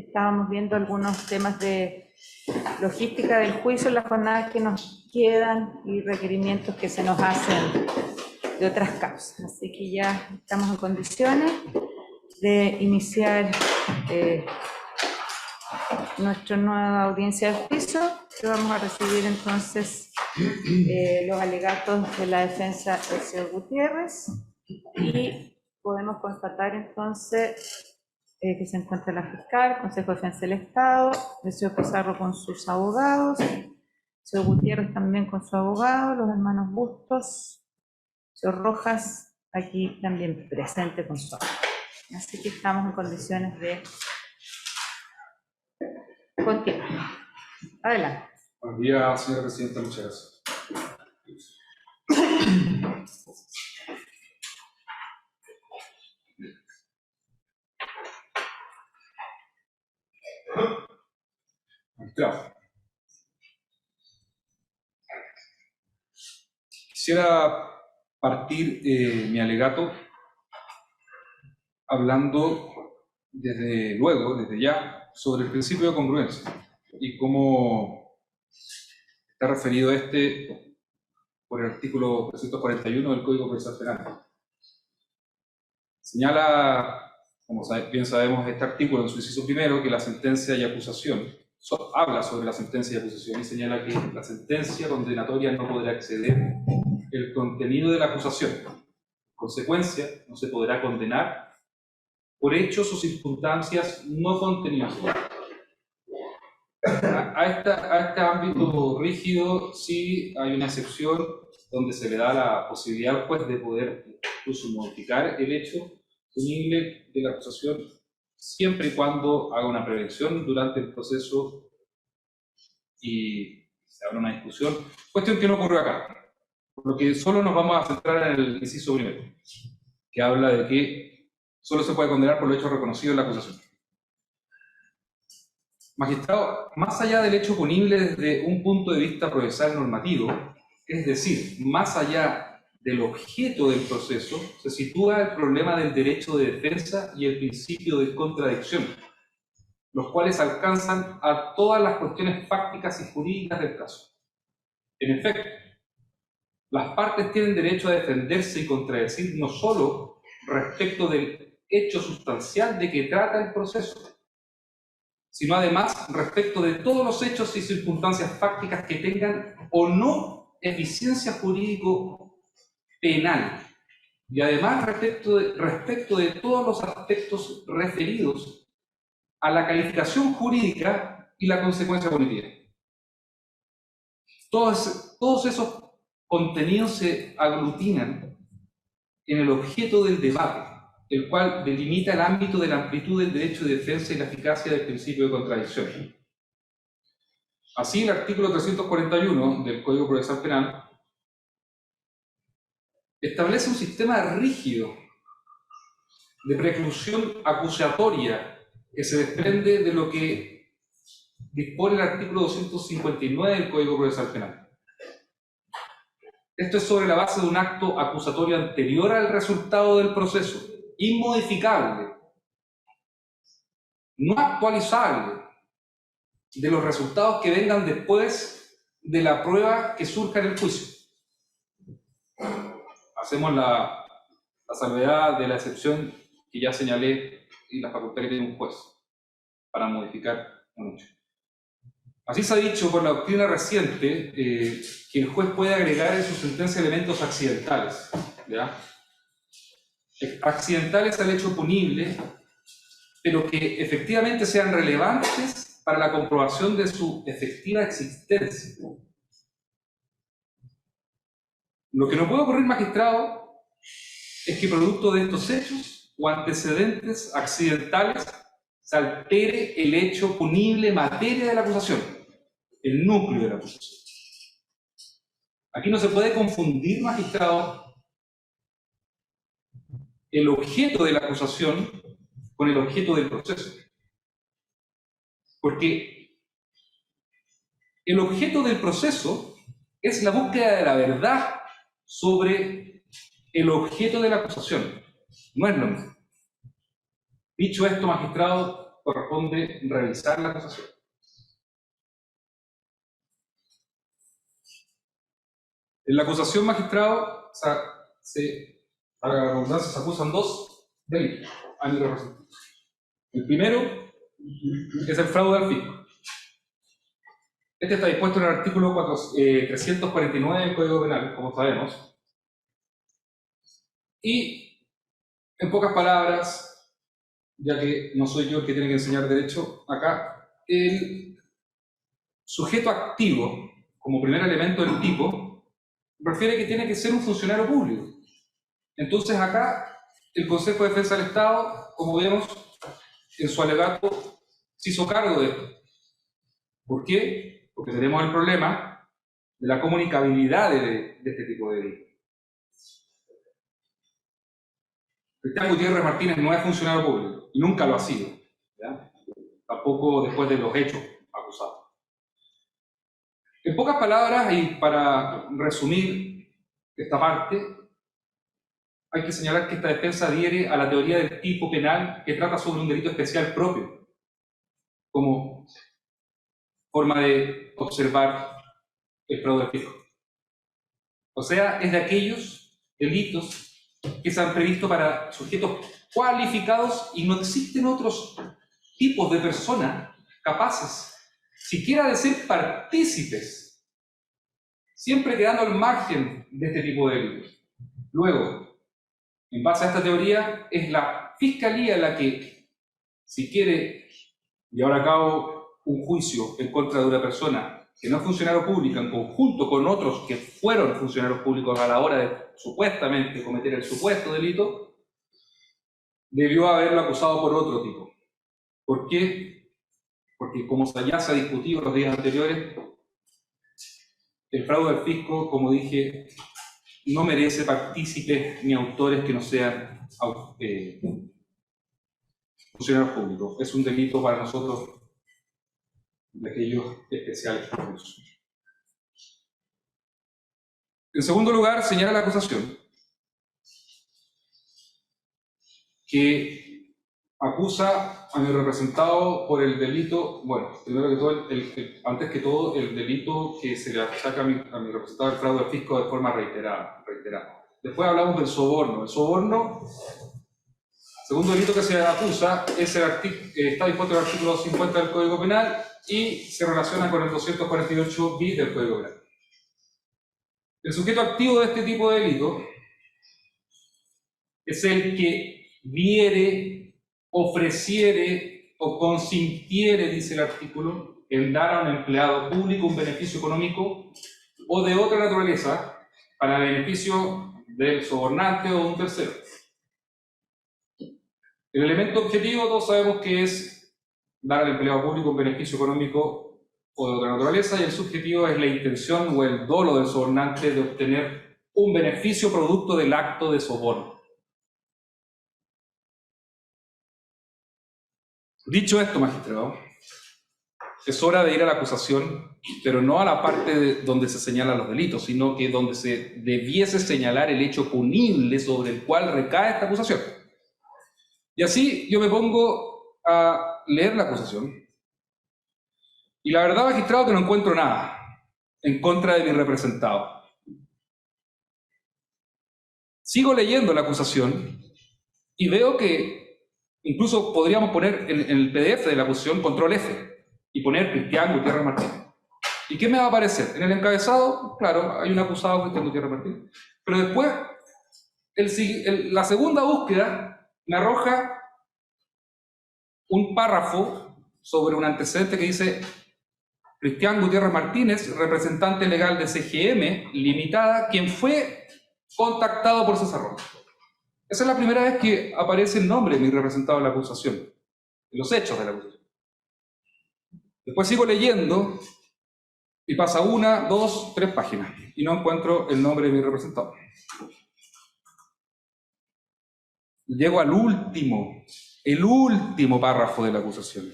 estábamos viendo algunos temas de logística del juicio, las jornadas que nos quedan y requerimientos que se nos hacen de otras causas. Así que ya estamos en condiciones de iniciar nuestra nueva audiencia de juicio, que vamos a recibir entonces los alegatos de la defensa del señor Gutiérrez, y podemos constatar entonces que se encuentra la fiscal, el Consejo de Defensa del Estado, el señor Pizarro con sus abogados, el señor Gutiérrez también con su abogado, los hermanos Bustos, el señor Rojas aquí también presente con su abogado. Así que estamos en condiciones de continuar. Adelante. Buen día, señora presidenta, muchas gracias. Magistrado, quisiera partir mi alegato hablando desde ya, sobre el principio de congruencia y cómo está referido por el artículo 341 del Código Procesal Penal. Señala, como bien sabemos, este artículo en su inciso primero, que la sentencia y acusación habla sobre la sentencia y acusación y señala que la sentencia condenatoria no podrá exceder el contenido de la acusación. En consecuencia, no se podrá condenar por hechos o circunstancias no contenidos. A este ámbito rígido sí hay una excepción donde se le da la posibilidad al juez de poder incluso modificar el hecho punible de la acusación, siempre y cuando haga una prevención durante el proceso y se abra una discusión, cuestión que no ocurrió acá. Por lo que solo nos vamos a centrar en el inciso primero, que habla de que solo se puede condenar por los hechos reconocidos en la acusación. Magistrado, más allá del hecho punible desde un punto de vista procesal normativo, es decir, más allá del objeto del proceso, se sitúa el problema del derecho de defensa y el principio de contradicción, los cuales alcanzan a todas las cuestiones fácticas y jurídicas del caso. En efecto, las partes tienen derecho a defenderse y contradecir no solo respecto del hecho sustancial de que trata el proceso, sino además respecto de todos los hechos y circunstancias fácticas que tengan o no eficiencia jurídico-penal, y además respecto de todos los aspectos referidos a la calificación jurídica y la consecuencia punitiva. Todos esos contenidos se aglutinan en el objeto del debate, el cual delimita el ámbito de la amplitud del derecho de defensa y la eficacia del principio de contradicción. Así, el artículo 341 del Código Procesal Penal establece un sistema rígido de preclusión acusatoria que se desprende de lo que dispone el artículo 259 del Código Procesal Penal. Esto es sobre la base de un acto acusatorio anterior al resultado del proceso, inmodificable, no actualizable, de los resultados que vengan después de la prueba que surja en el juicio. Hacemos la salvedad de la excepción que ya señalé y la facultad que tiene un juez para modificar un hecho. Así se ha dicho por la doctrina reciente que el juez puede agregar en su sentencia elementos accidentales, ¿ya? Accidentales al hecho punible, pero que efectivamente sean relevantes para la comprobación de su efectiva existencia. Lo que no puede ocurrir, magistrado, es que producto de estos hechos o antecedentes accidentales se altere el hecho punible materia de la acusación, el núcleo de la acusación. Aquí no se puede confundir, magistrado, el objeto de la acusación con el objeto del proceso. Porque el objeto del proceso es la búsqueda de la verdad sobre el objeto de la acusación. No es lo mismo. Dicho esto, magistrado, corresponde revisar la acusación. En la acusación, magistrado, a la redundancia, se acusan dos delitos a mi representante. El primero es el fraude al fisco. Este está dispuesto en el artículo 349 del Código Penal, como sabemos. Y, en pocas palabras, ya que no soy yo el que tiene que enseñar derecho acá, el sujeto activo, como primer elemento del tipo, refiere que tiene que ser un funcionario público. Entonces acá, el Consejo de Defensa del Estado, como vemos, en su alegato, se hizo cargo de esto. ¿Por qué? Porque tenemos el problema de la comunicabilidad de este tipo de delitos. Cristian Gutiérrez Martínez no es funcionario público, y nunca lo ha sido, ¿ya? Tampoco después de los hechos acusados. En pocas palabras, y para resumir esta parte, hay que señalar que esta defensa adhiere a la teoría del tipo penal que trata sobre un delito especial propio, como forma de observar el fraude al fisco. O sea, es de aquellos delitos que se han previsto para sujetos cualificados y no existen otros tipos de personas capaces siquiera de ser partícipes, siempre quedando al margen de este tipo de delitos. Luego, en base a esta teoría, es la Fiscalía la que, si quiere llevar a cabo un juicio en contra de una persona que no es funcionario público, en conjunto con otros que fueron funcionarios públicos a la hora de supuestamente cometer el supuesto delito, debió haberlo acusado por otro tipo. ¿Por qué? Porque como ya se ha discutido los días anteriores, el fraude al fisco, como dije, no merece partícipes ni autores que no sean funcionarios públicos. Es un delito para nosotros de aquellos especiales. En segundo lugar, señala la acusación que acusa a mi representado por el delito, bueno, primero que todo, antes que todo, el delito que se le achaca a mi representado el fraude al fisco de forma reiterada. Después hablamos del soborno. El soborno, segundo delito que se acusa, es está dispuesto en el artículo 50 del Código Penal y se relaciona con el 248 bis del Código Penal. El sujeto activo de este tipo de delito es el que viere, ofreciere o consintiere, dice el artículo, en dar a un empleado público un beneficio económico o de otra naturaleza para el beneficio del sobornante o de un tercero. El elemento objetivo todos sabemos que es dar al empleado público un beneficio económico o de otra naturaleza, y el subjetivo es la intención o el dolo del sobornante de obtener un beneficio producto del acto de soborno. Dicho esto, magistrado, es hora de ir a la acusación, pero no a la parte donde se señalan los delitos, sino que donde se debiese señalar el hecho punible sobre el cual recae esta acusación. Y así yo me pongo a leer la acusación. Y la verdad, magistrado, que no encuentro nada en contra de mi representado. Sigo leyendo la acusación y veo que incluso podríamos poner en el PDF de la acusación control F y poner Cristian Gutiérrez Martínez. ¿Y qué me va a aparecer? En el encabezado, claro, hay un acusado, Cristian Gutiérrez Martínez, pero después la segunda búsqueda me arroja un párrafo sobre un antecedente que dice Cristian Gutiérrez Martínez, representante legal de CGM Limitada, quien fue contactado por César Rojas. Esa es la primera vez que aparece el nombre de mi representado en la acusación, en los hechos de la acusación. Después sigo leyendo y pasa 1, 2, 3 páginas y no encuentro el nombre de mi representado. Llego al el último párrafo de la acusación.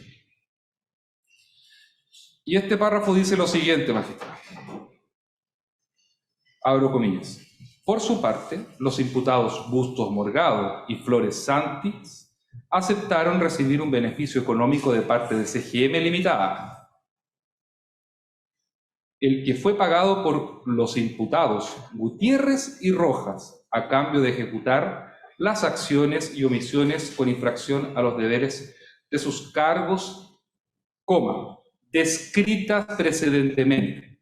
Y este párrafo dice lo siguiente, magistrado. Abro comillas. Por su parte, los imputados Bustos Morgado y Flores Santis aceptaron recibir un beneficio económico de parte de CGM Limitada, el que fue pagado por los imputados Gutiérrez y Rojas a cambio de ejecutar las acciones y omisiones con infracción a los deberes de sus cargos, descritas precedentemente.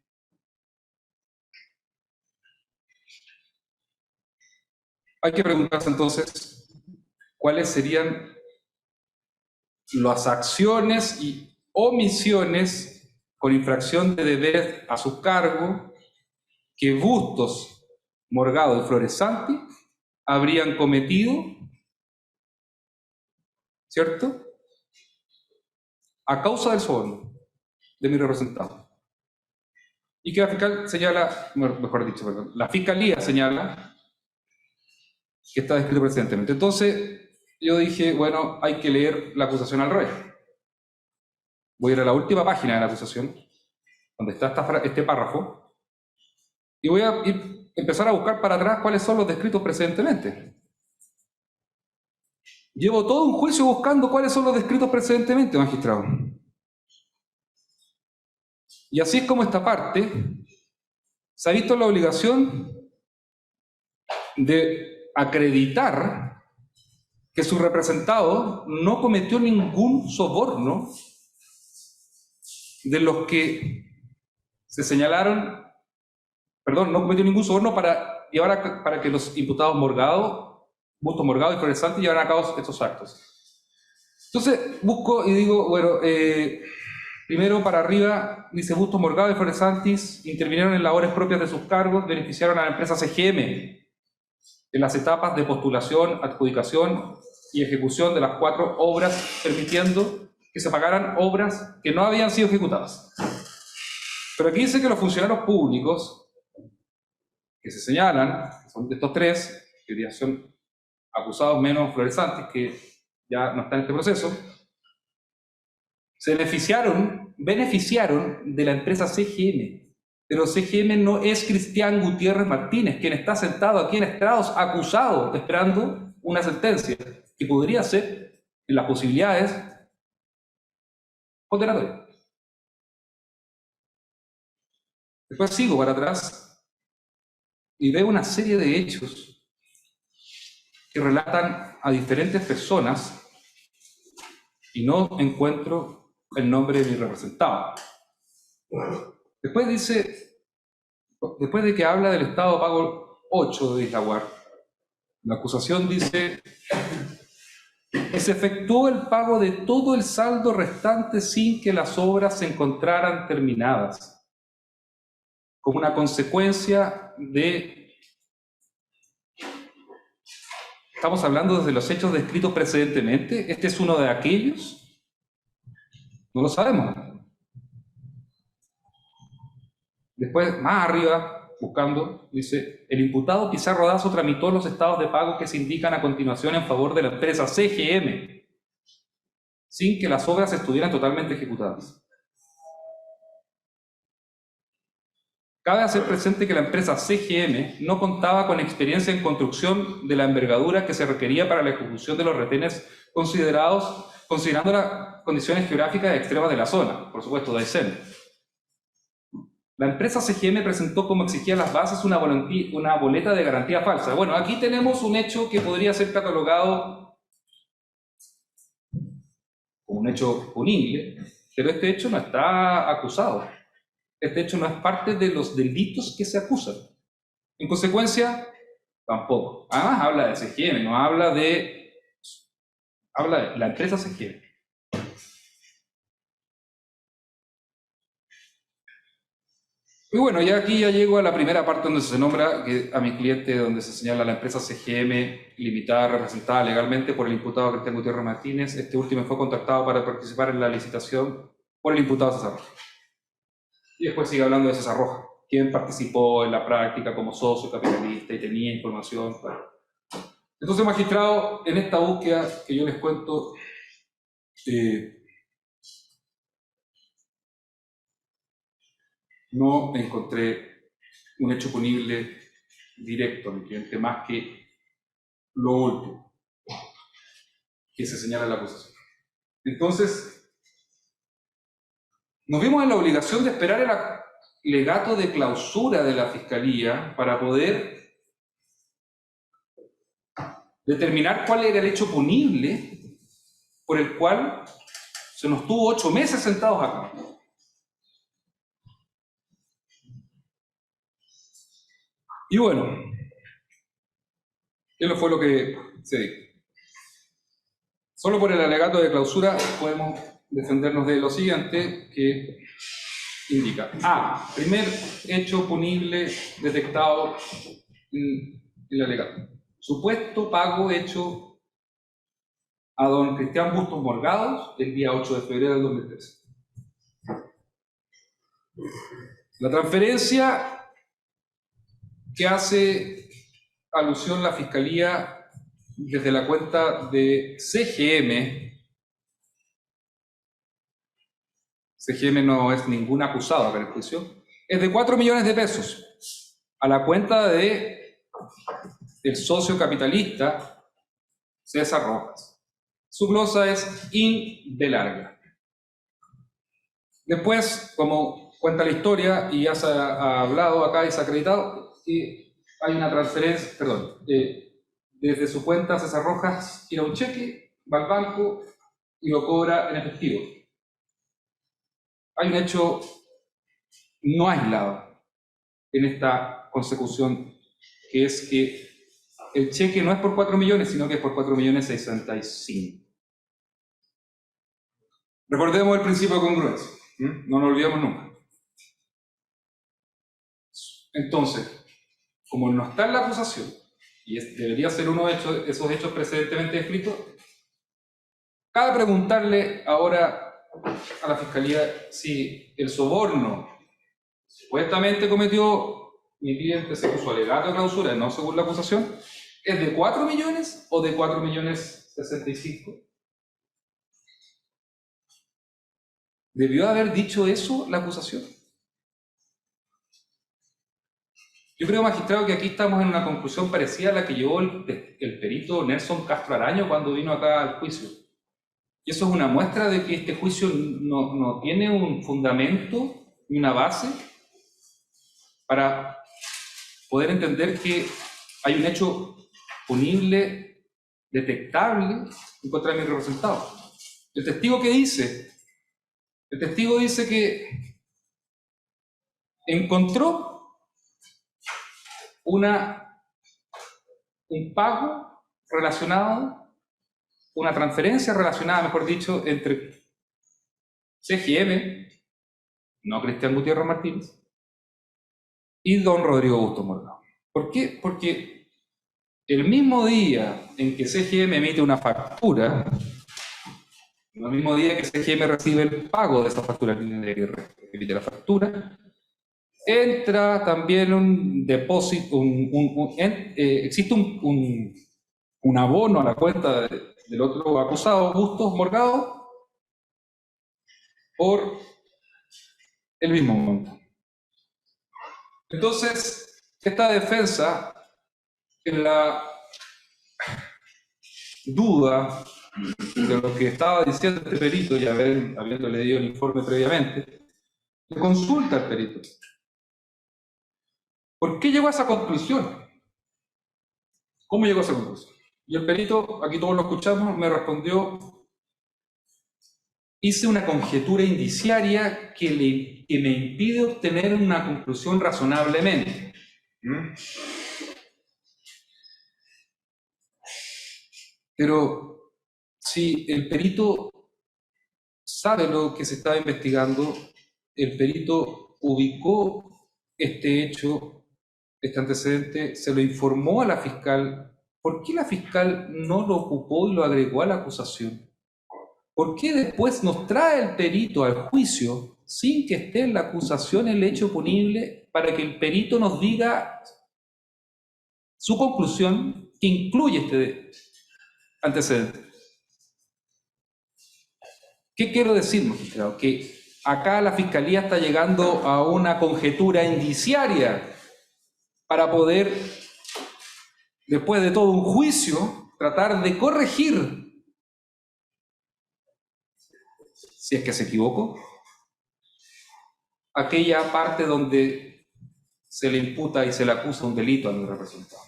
Hay que preguntarse entonces cuáles serían las acciones y omisiones con infracción de deberes a su cargo que Bustos, Morgado y Floresanti habrían cometido, ¿cierto?, a causa del soborno de mi representado. Y que la fiscal señala, mejor dicho, perdón, la fiscalía señala que está descrito precedentemente. Entonces, yo dije, bueno, hay que leer la acusación al revés. Voy a ir a la última página de la acusación, donde está este párrafo, y voy a empezar a buscar para atrás cuáles son los descritos precedentemente. Llevo todo un juicio buscando cuáles son los descritos precedentemente, magistrado. Y así es como esta parte se ha visto la obligación de acreditar que su representado no cometió ningún soborno de los que se señalaron, perdón, no cometió ningún soborno para que los imputados Bustos, Morgado y Floresanti llevaran a cabo estos actos. Entonces busco y digo, bueno, primero para arriba dice Bustos, Morgado y Floresanti intervinieron en labores propias de sus cargos, beneficiaron a la empresa CGM en las etapas de postulación, adjudicación y ejecución de las 4 obras, permitiendo que se pagaran obras que no habían sido ejecutadas. Pero aquí dice que los funcionarios públicos que se señalan, son de estos 3, que ya son acusados menos Floresanti, que ya no están en este proceso, se beneficiaron de la empresa CGM. Pero CGM no es Cristian Gutiérrez Martínez, quien está sentado aquí en estrados, acusado, esperando una sentencia, que podría ser, en las posibilidades, condenatoria. Después sigo para atrás y veo una serie de hechos que relatan a diferentes personas y no encuentro el nombre de mi representado. Después dice, después de que habla del estado de pago 8 de Islaguar, la acusación dice que se efectuó el pago de todo el saldo restante sin que las obras se encontraran terminadas, como una consecuencia de... Estamos hablando desde los hechos descritos precedentemente. ¿Este es uno de aquellos? No lo sabemos. Después, más arriba, buscando, dice, el imputado Pizarro Dazo tramitó los estados de pago que se indican a continuación en favor de la empresa CGM, sin que las obras estuvieran totalmente ejecutadas. Cabe hacer presente que la empresa CGM no contaba con experiencia en construcción de la envergadura que se requería para la ejecución de los retenes considerando las condiciones geográficas extremas de la zona, por supuesto, de Aysén. La empresa CGM presentó, como exigían las bases, una boleta de garantía falsa. Bueno, aquí tenemos un hecho que podría ser catalogado como un hecho punible, pero este hecho no está acusado. Este hecho no es parte de los delitos que se acusan. En consecuencia, tampoco. Además, habla de CGM, no habla de... Habla de la empresa CGM. Y bueno, ya aquí ya llego a la primera parte donde se nombra a mi cliente, donde se señala la empresa CGM limitada, representada legalmente por el imputado Cristian Gutiérrez Martínez. Este último fue contactado para participar en la licitación por el imputado César Rojas. Y después sigue hablando de César Rojas, quien participó en la práctica como socio capitalista y tenía información. Entonces, magistrado, en esta búsqueda que yo les cuento, no encontré un hecho punible directo a mi cliente, más que lo último. que se señala en la acusación. Entonces, nos vimos en la obligación de esperar el alegato de clausura de la Fiscalía para poder determinar cuál era el hecho punible por el cual se nos tuvo 8 meses sentados acá. Y bueno, eso fue lo que se dijo. Solo por el alegato de clausura podemos defendernos de lo siguiente, que indica: A. Primer hecho punible detectado en el alegato. Supuesto pago hecho a don Cristian Bustos Morgados el día 8 de febrero del 2013. La transferencia que hace alusión la Fiscalía desde la cuenta de CGM no es ningún acusado acá en el juicio, es de 4 millones de pesos a la cuenta de el socio capitalista César Rojas. Su glosa es IN de larga. Después, como cuenta la historia y ya se ha hablado acá y se ha acreditado, hay una transferencia, perdón, desde su cuenta César Rojas tira un cheque, va al banco y lo cobra en efectivo. Hay un hecho no aislado en esta consecución, que es que el cheque no es por 4 millones, sino que es por 4.665.000. Recordemos el principio de congruencia, no lo olvidemos nunca. Entonces, como no está en la acusación, y debería ser uno de esos hechos precedentemente descritos, cabe preguntarle ahora a la Fiscalía si el soborno supuestamente cometió mi cliente según su alegato de clausura, no según la acusación, ¿es de 4 millones o de 4.065.000? ¿Debió haber dicho eso la acusación? Yo creo, magistrado, que aquí estamos en una conclusión parecida a la que llevó el perito Nelson Castro Araño cuando vino acá al juicio. Y eso es una muestra de que este juicio no tiene un fundamento ni una base para poder entender que hay un hecho punible, detectable, en contra de mi representado. ¿El testigo qué dice? El testigo dice que encontró un pago relacionado, una transferencia relacionada, mejor dicho, entre CGM, no Cristian Gutiérrez Martínez, y don Rodrigo Bustos Morgado. ¿Por qué? Porque el mismo día en que CGM emite una factura, el mismo día que CGM recibe el pago de esa factura, que emite la factura, entra también un depósito, existe un abono a la cuenta del otro acusado, Bustos Morgado, por el mismo monto. Entonces, esta defensa, en la duda de lo que estaba diciendo este perito y habiendo leído el informe previamente, le consulta al perito. ¿Por qué llegó a esa conclusión? ¿Cómo llegó a esa conclusión? Y el perito, aquí todos lo escuchamos, me respondió: hice una conjetura indiciaria que me impide obtener una conclusión razonablemente. Pero si el perito sabe lo que se estaba investigando, el perito ubicó este hecho, este antecedente, se lo informó a la fiscal. ¿Por qué la fiscal no lo ocupó y lo agregó a la acusación? ¿Por qué después nos trae el perito al juicio sin que esté en la acusación el hecho punible para que el perito nos diga su conclusión que incluye este antecedente? ¿Qué quiero decir, magistrado? Que acá la Fiscalía está llegando a una conjetura indiciaria para poder, después de todo un juicio, tratar de corregir si es que se equivocó, aquella parte donde se le imputa y se le acusa un delito a mi representado.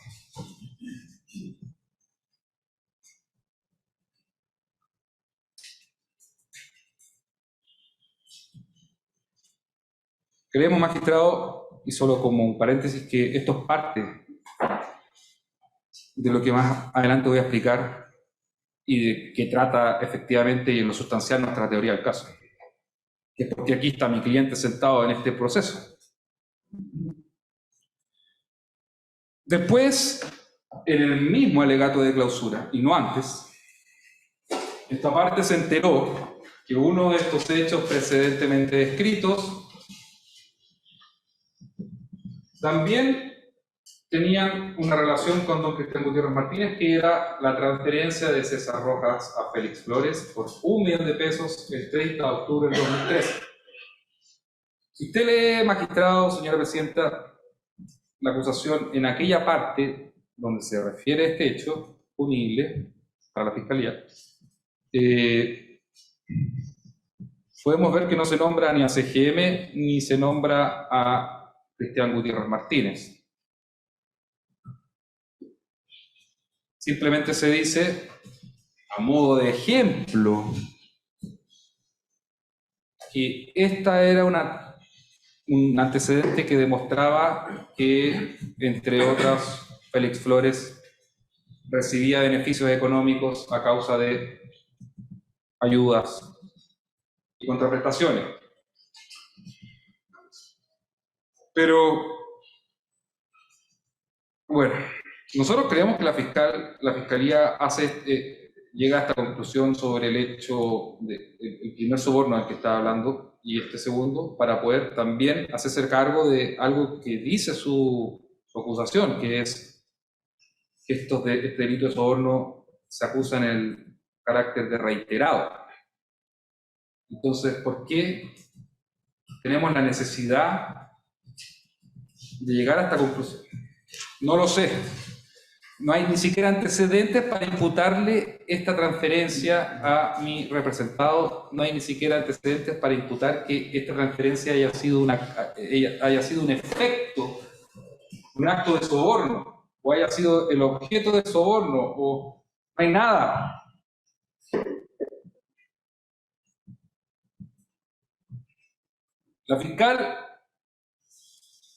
Creemos, magistrado, y solo como un paréntesis, que esto es parte de lo que más adelante voy a explicar y de que trata efectivamente y en lo sustancial nuestra teoría del caso. Que es porque aquí está mi cliente sentado en este proceso. Después, en el mismo alegato de clausura, y no antes, esta parte se enteró que uno de estos hechos precedentemente descritos también tenían una relación con don Cristian Gutiérrez Martínez, que era la transferencia de César Rojas a Félix Flores por $1.000.000 el 30 de octubre del 2013. Si usted lee, magistrado, señora presidenta, la acusación en aquella parte donde se refiere a este hecho punible para la Fiscalía, podemos ver que no se nombra ni a CGM ni se nombra a Cristian Gutiérrez Martínez. Simplemente se dice, a modo de ejemplo, que esta era un antecedente que demostraba que, entre otras, Félix Flores recibía beneficios económicos a causa de ayudas y contraprestaciones. Pero, bueno, nosotros creemos que la Fiscalía llega a esta conclusión sobre el hecho del primer soborno del que estaba hablando y este segundo, para poder también hacerse cargo de algo que dice su acusación, que es que este delito de soborno se acusa en el carácter de reiterado. Entonces, ¿por qué tenemos la necesidad de llegar a esta conclusión? No lo sé. No hay ni siquiera antecedentes para imputarle esta transferencia a mi representado. No hay ni siquiera antecedentes para imputar que esta transferencia haya sido un efecto, un acto de soborno, o haya sido el objeto de soborno, o no hay nada. La fiscal,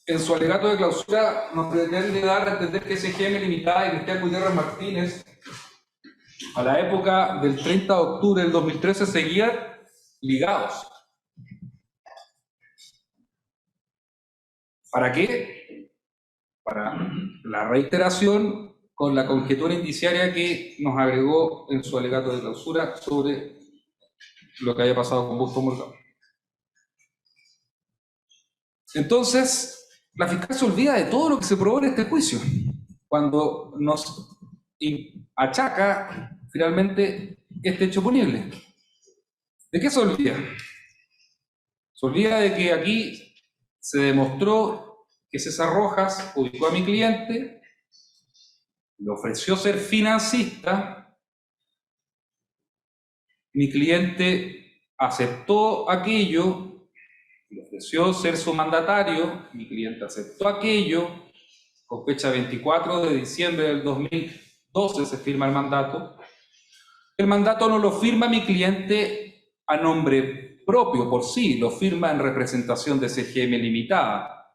en su alegato de clausura, nos pretende dar a entender que CGM Limitada y Cristian Gutiérrez Martínez, a la época del 30 de octubre del 2013, seguían ligados. ¿Para qué? Para la reiteración con la conjetura indiciaria que nos agregó en su alegato de clausura sobre lo que haya pasado con Busto Morgado. Entonces, la fiscal se olvida de todo lo que se probó en este juicio, cuando nos achaca finalmente este hecho punible. ¿De qué se olvida? Se olvida de que aquí se demostró que César Rojas ubicó a mi cliente, le ofreció ser financista, mi cliente aceptó aquello, le ofreció ser su mandatario, mi cliente aceptó aquello, con fecha 24 de diciembre del 2012 se firma el mandato. El mandato no lo firma mi cliente a nombre propio por sí, lo firma en representación de CGM Limitada.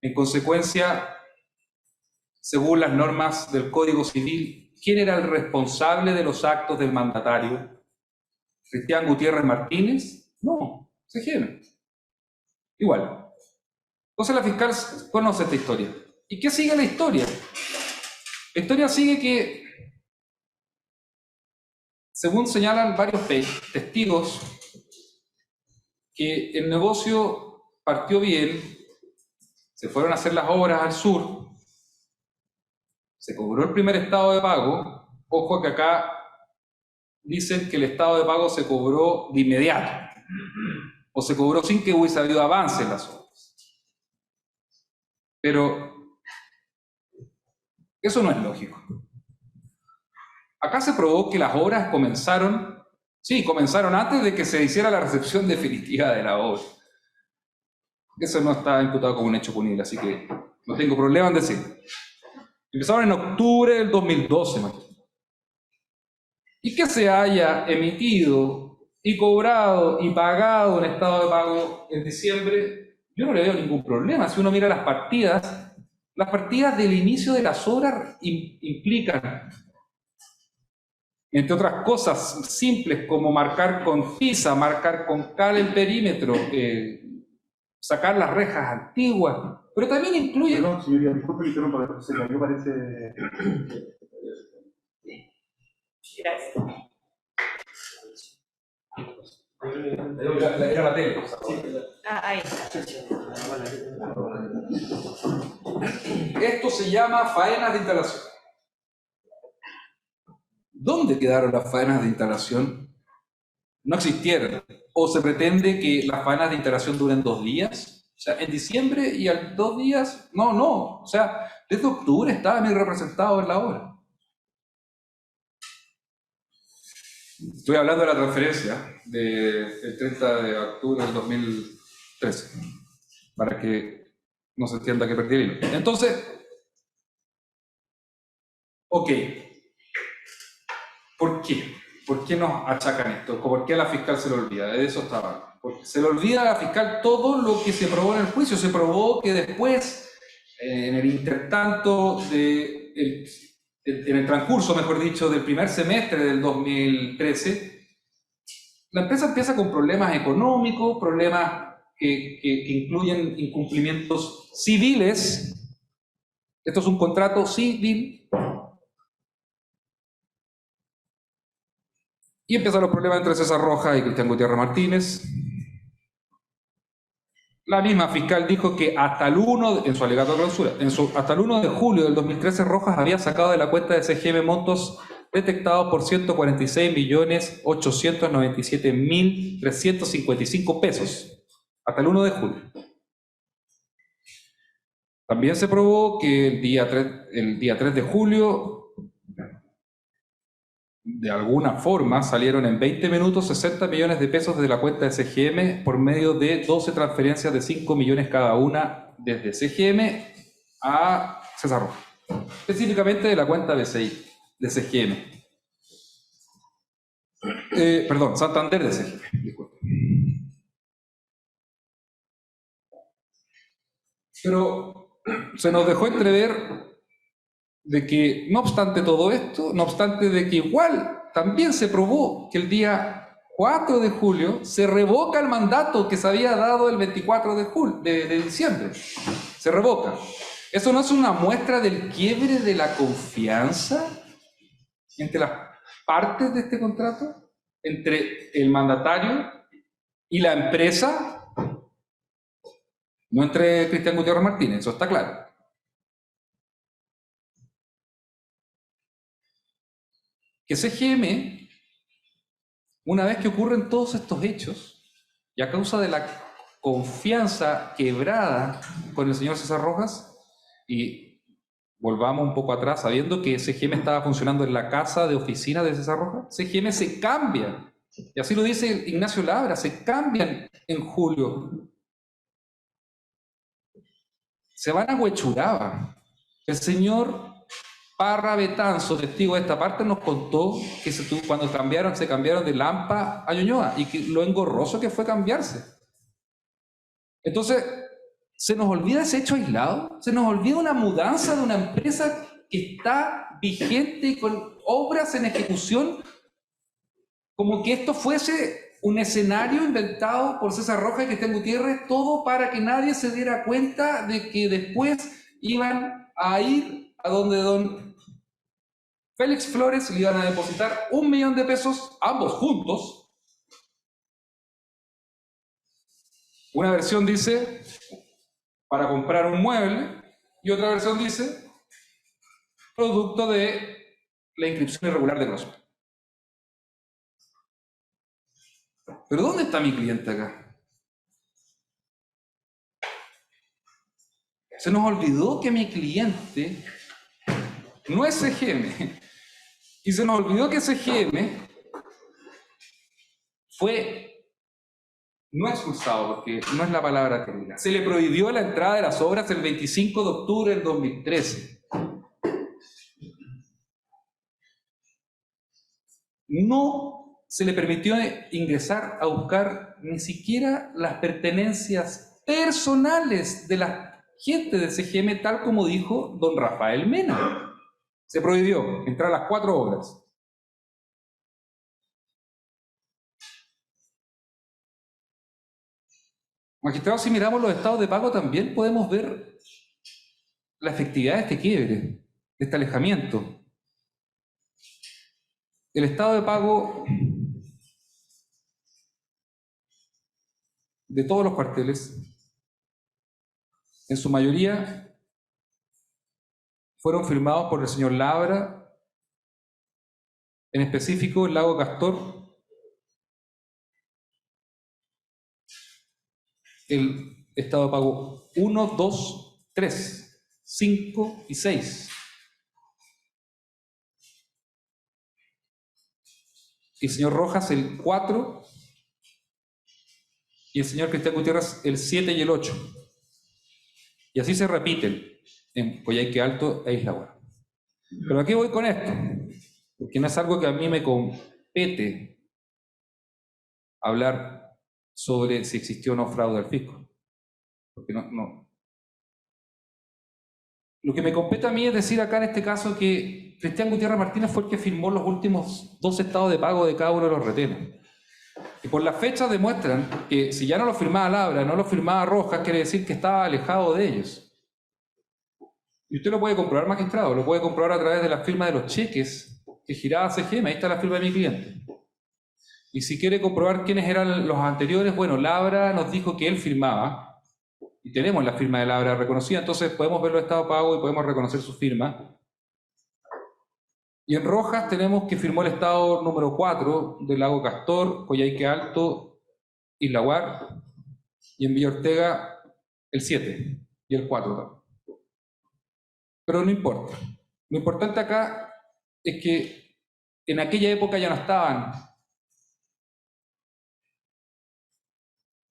En consecuencia, según las normas del Código Civil, ¿quién era el responsable de los actos del mandatario? ¿Cristian Gutiérrez Martínez? No, CGM. Igual. Entonces la fiscal conoce esta historia. ¿Y qué sigue la historia? La historia sigue que, según señalan varios testigos, que el negocio partió bien, se fueron a hacer las obras al sur, se cobró el primer estado de pago. Ojo que acá dicen que el estado de pago se cobró de inmediato, o se cobró sin que hubiese habido avance en las obras. Pero eso no es lógico. Acá se probó que las obras comenzaron Sí, comenzaron antes de que se hiciera la recepción definitiva de la obra. Eso no está imputado como un hecho punible, así que no tengo problema en decir. Empezaron en octubre del 2012, imagínate. Y que se haya emitido y cobrado y pagado en estado de pago en diciembre, yo no le veo ningún problema. Si uno mira las partidas del inicio de las obras implican, entre otras cosas simples como marcar con tiza, marcar con cal el perímetro, sacar las rejas antiguas, pero también incluye... Perdón, señoría, disculpe que interrumpa, pero se cayó, parece... Gracias. Era la tele. Ahí. Esto se llama faenas de instalación. ¿Dónde quedaron las faenas de instalación? No existieron. ¿O se pretende que las faenas de instalación duren 2 días? O sea, en diciembre y al 2 días, no. O sea, desde octubre estaba mi representado en la obra. Estoy hablando de la transferencia del 30 de octubre del 2013, para que no se entienda que perdí el hilo. Entonces, ok, ¿por qué? ¿Por qué nos achacan esto? ¿Por qué a la fiscal se le olvida? De eso estaba. Porque se le olvida a la fiscal todo lo que se probó en el juicio. Se probó que después, en el intertanto, en el transcurso, mejor dicho, del primer semestre del 2013, la empresa empieza con problemas económicos, problemas que incluyen incumplimientos civiles. Esto es un contrato civil. Y empiezan los problemas entre César Rojas y Cristian Gutiérrez Martínez. La misma fiscal dijo que hasta el 1, en su alegato de clausura, hasta el 1 de julio del 2013, Rojas había sacado de la cuenta de CGM montos detectados por 146.897.355 pesos. Hasta el 1 de julio. También se probó que el día 3 de julio, de alguna forma, salieron en 20 minutos 60 millones de pesos desde la cuenta de CGM por medio de 12 transferencias de 5 millones cada una desde CGM a César Rojas. Específicamente de la cuenta BCI, de CGM. Perdón, Santander de CGM. Disculpe. Pero se nos dejó entrever de que, no obstante todo esto, no obstante de que igual también se probó que el día 4 de julio se revoca el mandato que se había dado el 24 de diciembre. Se revoca. ¿Eso no es una muestra del quiebre de la confianza entre las partes de este contrato? Entre el mandatario y la empresa, no entre Cristian Gutiérrez Martínez, eso está claro. Que CGM, una vez que ocurren todos estos hechos, y a causa de la confianza quebrada con el señor César Rojas, y volvamos un poco atrás, sabiendo que CGM estaba funcionando en la casa de oficina de César Rojas, CGM se cambia, y así lo dice Ignacio Labra, se cambian en julio. Se van a Huechuraba. El señor Parra Betanzo, testigo de esta parte, nos contó que cuando se cambiaron de Lampa a Ñuñoa y que lo engorroso que fue cambiarse. Entonces, se nos olvida ese hecho aislado, se nos olvida una mudanza de una empresa que está vigente y con obras en ejecución, como que esto fuese un escenario inventado por César Rojas y Cristian Gutiérrez, todo para que nadie se diera cuenta de que después iban a ir a donde don Félix Flores le iban a depositar 1 millón de pesos, ambos juntos. Una versión dice para comprar un mueble y otra versión dice producto de la inscripción irregular de Grosvenor. ¿Pero dónde está mi cliente acá? Se nos olvidó que mi cliente no es CGM. Y se nos olvidó que CGM fue no expulsado, porque no es la palabra que diga. Se le prohibió la entrada de las obras el 25 de octubre del 2013. No se le permitió ingresar a buscar ni siquiera las pertenencias personales de la gente del CGM, tal como dijo don Rafael Mena. Se prohibió entrar a las 4 obras. Magistrados, si miramos los estados de pago también podemos ver la efectividad de este quiebre, de este alejamiento. El estado de pago de todos los cuarteles, en su mayoría, fueron firmados por el señor Labra, en específico el Lago Castor, el estado de pago 1, 2, 3, 5 y 6. Y el señor Rojas el 4 y el señor Cristian Gutiérrez el 7 y el 8. Y así se repiten en Coyhaique Alto e Isla Guara. Pero aquí voy con esto, porque no es algo que a mí me compete hablar sobre si existió o no fraude al fisco. Porque no. Lo que me compete a mí es decir acá en este caso que Cristian Gutiérrez Martínez fue el que firmó los últimos 2 estados de pago de cada uno de los retenes. Y por las fechas demuestran que si ya no lo firmaba Labra, no lo firmaba Rojas, quiere decir que estaba alejado de ellos. Y usted lo puede comprobar, magistrado, lo puede comprobar a través de la firma de los cheques que giraba CGM, ahí está la firma de mi cliente. Y si quiere comprobar quiénes eran los anteriores, bueno, Labra nos dijo que él firmaba, y tenemos la firma de Labra reconocida, entonces podemos ver los estados de pago y podemos reconocer su firma. Y en Rojas tenemos que firmó el estado número 4 del Lago Castor, Coyhaique Alto, Isla Guara, y en Villa Ortega el 7 y el 4 también. Pero no importa. Lo importante acá es que en aquella época ya no estaban.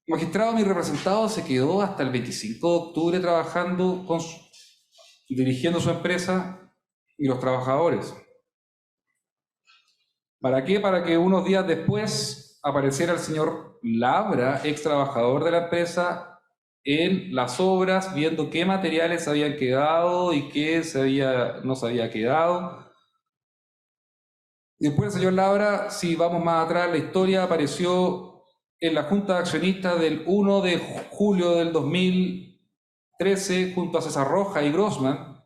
Magistrado, mi representado se quedó hasta el 25 de octubre trabajando, dirigiendo su empresa y los trabajadores. ¿Para qué? Para que unos días después apareciera el señor Labra, ex trabajador de la empresa, en las obras, viendo qué materiales habían quedado y qué no se había quedado. Después el señor Labra, si vamos más atrás en la historia, apareció en la Junta de Accionistas del 1 de julio del 2013 junto a César Rojas y Grossman.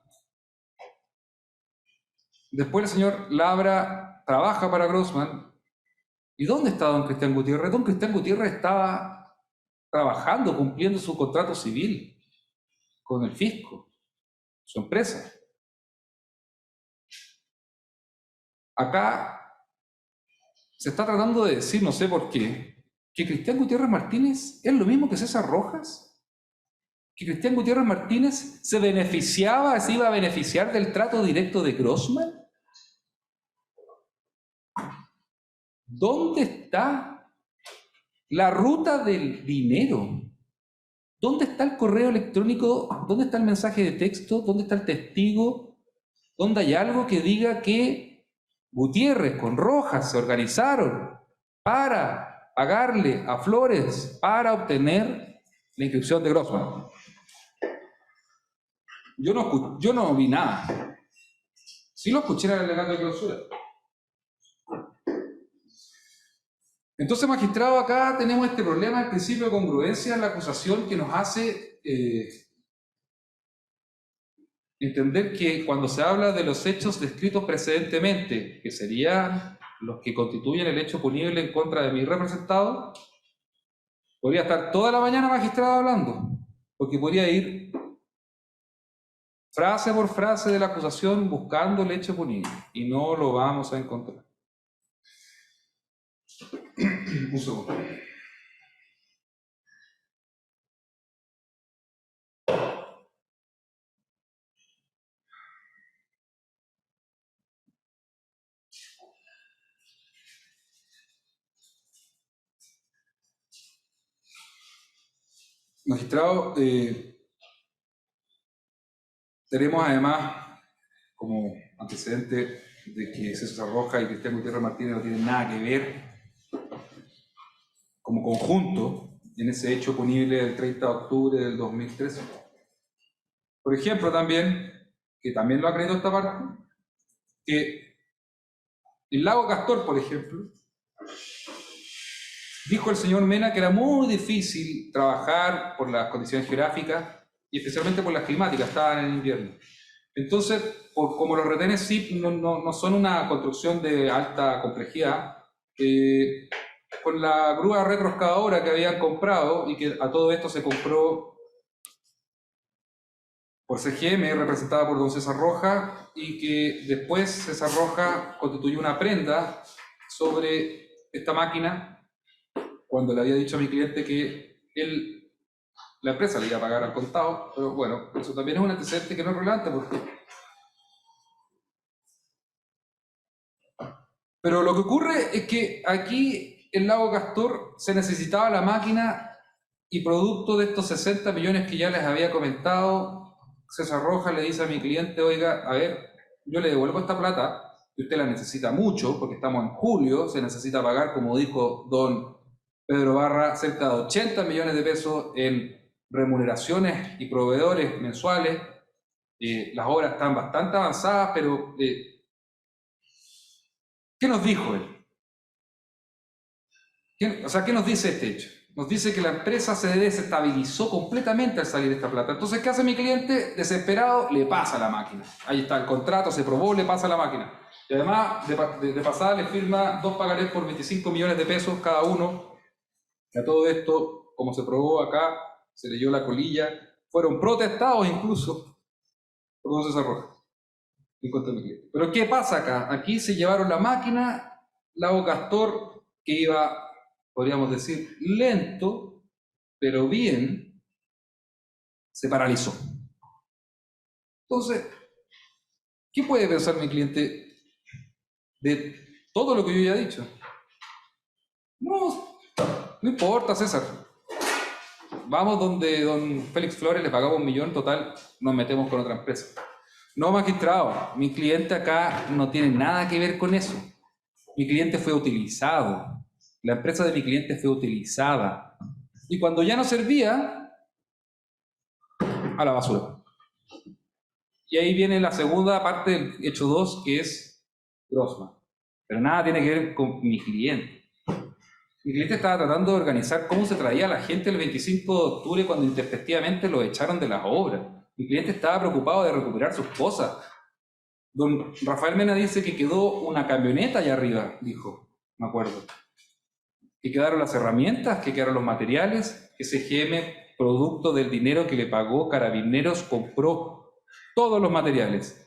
Después el señor Labra trabaja para Grossman. ¿Y dónde está don Cristian Gutiérrez? Don Cristian Gutiérrez estaba trabajando, cumpliendo su contrato civil con el fisco, su empresa. Acá se está tratando de decir, no sé por qué, que Cristian Gutiérrez Martínez es lo mismo que César Rojas, que Cristian Gutiérrez Martínez se iba a beneficiar del trato directo de Grossman. ¿Dónde está la ruta del dinero? ¿Dónde está el correo electrónico? ¿Dónde está el mensaje de texto? ¿Dónde está el testigo? ¿Dónde hay algo que diga que Gutiérrez con Rojas se organizaron para pagarle a Flores para obtener la inscripción de Grossman? Yo no vi nada. Sí lo escuché en el alegato de clausura. Entonces, magistrado, acá tenemos este problema del principio de congruencia en la acusación que nos hace entender que cuando se habla de los hechos descritos precedentemente, que serían los que constituyen el hecho punible en contra de mi representado, podría estar toda la mañana magistrado hablando, porque podría ir frase por frase de la acusación buscando el hecho punible, y no lo vamos a encontrar. Un segundo. Magistrado, tenemos además como antecedente de que César Rojas y Cristian Gutiérrez Martínez no tienen nada que ver como conjunto en ese hecho punible del 30 de octubre del 2013. Por ejemplo, también, que también lo acredito esta parte, que el lago Castor, por ejemplo, dijo el señor Mena que era muy difícil trabajar por las condiciones geográficas y especialmente por las climáticas, estaban en invierno. Entonces, como los retenes SIP no son una construcción de alta complejidad, con la grúa retroexcavadora que habían comprado y que a todo esto se compró por CGM, representada por don César Rojas, y que después César Rojas constituyó una prenda sobre esta máquina cuando le había dicho a mi cliente que la empresa le iba a pagar al contado, pero bueno, eso también es un antecedente que no es relevante porque... Pero lo que ocurre es que aquí en Lago Castor se necesitaba la máquina y producto de estos 60 millones que ya les había comentado, César Rojas le dice a mi cliente, oiga, a ver, yo le devuelvo esta plata, y usted la necesita mucho, porque estamos en julio, se necesita pagar, como dijo don Pedro Barra, cerca de 80 millones de pesos en remuneraciones y proveedores mensuales. Las obras están bastante avanzadas, pero ¿qué nos dijo él? ¿Qué nos dice este hecho? Nos dice que la empresa se desestabilizó completamente al salir esta plata. Entonces, ¿qué hace mi cliente? Desesperado, le pasa la máquina. Ahí está, el contrato se probó, le pasa la máquina. Y además, de pasada, le firma 2 pagarés por 25 millones de pesos cada uno. Y a todo esto, como se probó acá, se leyó la colilla, fueron protestados incluso por don César Rojas en contra de mi cliente. Pero ¿qué pasa acá? Aquí se llevaron la máquina, Lago Castor, que iba, podríamos decir, lento, pero bien, se paralizó. Entonces, ¿qué puede pensar mi cliente de todo lo que yo ya he dicho? No, no importa, César. Vamos donde don Félix Flores, le pagamos 1 millón, total, nos metemos con otra empresa. No, magistrado, mi cliente acá no tiene nada que ver con eso. Mi cliente fue utilizado. La empresa de mi cliente fue utilizada. Y cuando ya no servía, a la basura. Y ahí viene la segunda parte del hecho 2, que es Grossman. Pero nada tiene que ver con mi cliente. Mi cliente estaba tratando de organizar cómo se traía a la gente el 25 de octubre cuando intempestivamente lo echaron de las obras. Mi cliente estaba preocupado de recuperar sus cosas. Don Rafael Mena dice que quedó una camioneta allá arriba, dijo, me acuerdo. Que quedaron las herramientas, que quedaron los materiales, que CGM, producto del dinero que le pagó Carabineros, compró todos los materiales.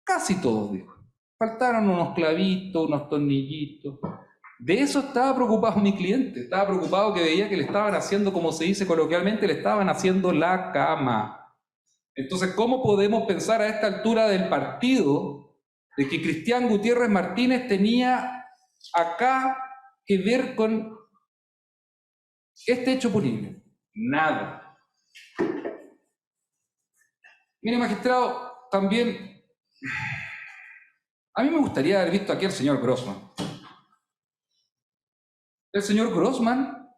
Casi todos, dijo. Faltaron unos clavitos, unos tornillitos. De eso estaba preocupado mi cliente. Estaba preocupado que veía que le estaban haciendo, como se dice coloquialmente, le estaban haciendo la cama. Entonces, ¿cómo podemos pensar a esta altura del partido de que Cristian Gutiérrez Martínez tenía acá que ver con este hecho punible? Nada. Mire, magistrado, también a mí me gustaría haber visto aquí al señor Grossman. El señor Grossman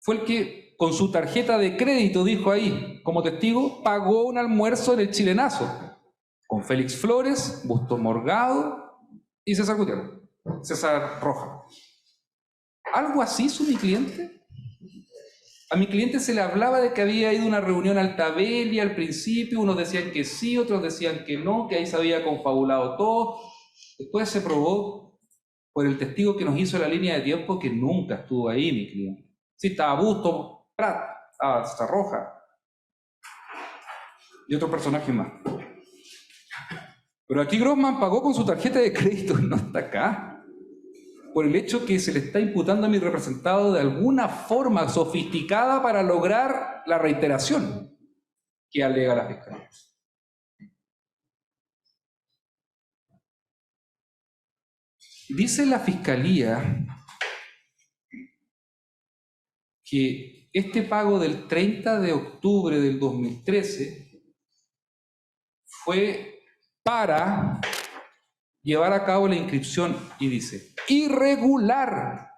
fue el que, con su tarjeta de crédito, dijo ahí, como testigo, pagó un almuerzo en el Chilenazo, con Félix Flores, Bustos Morgado y César Gutiérrez, César Rojas. ¿Algo así hizo mi cliente? A mi cliente se le hablaba de que había ido a una reunión al Tabeli al principio, unos decían que sí, otros decían que no, que ahí se había confabulado todo. Después se probó por el testigo que nos hizo la línea de tiempo que nunca estuvo ahí mi cliente. Sí, estaba Busto, Prat, estaba César Rojas y otros personajes más. Pero aquí Grossman pagó con su tarjeta de crédito y no está acá. Por el hecho que se le está imputando a mi representado de alguna forma sofisticada para lograr la reiteración que alega la Fiscalía. Dice la Fiscalía que este pago del 30 de octubre del 2013 fue para llevar a cabo la inscripción, y dice, irregular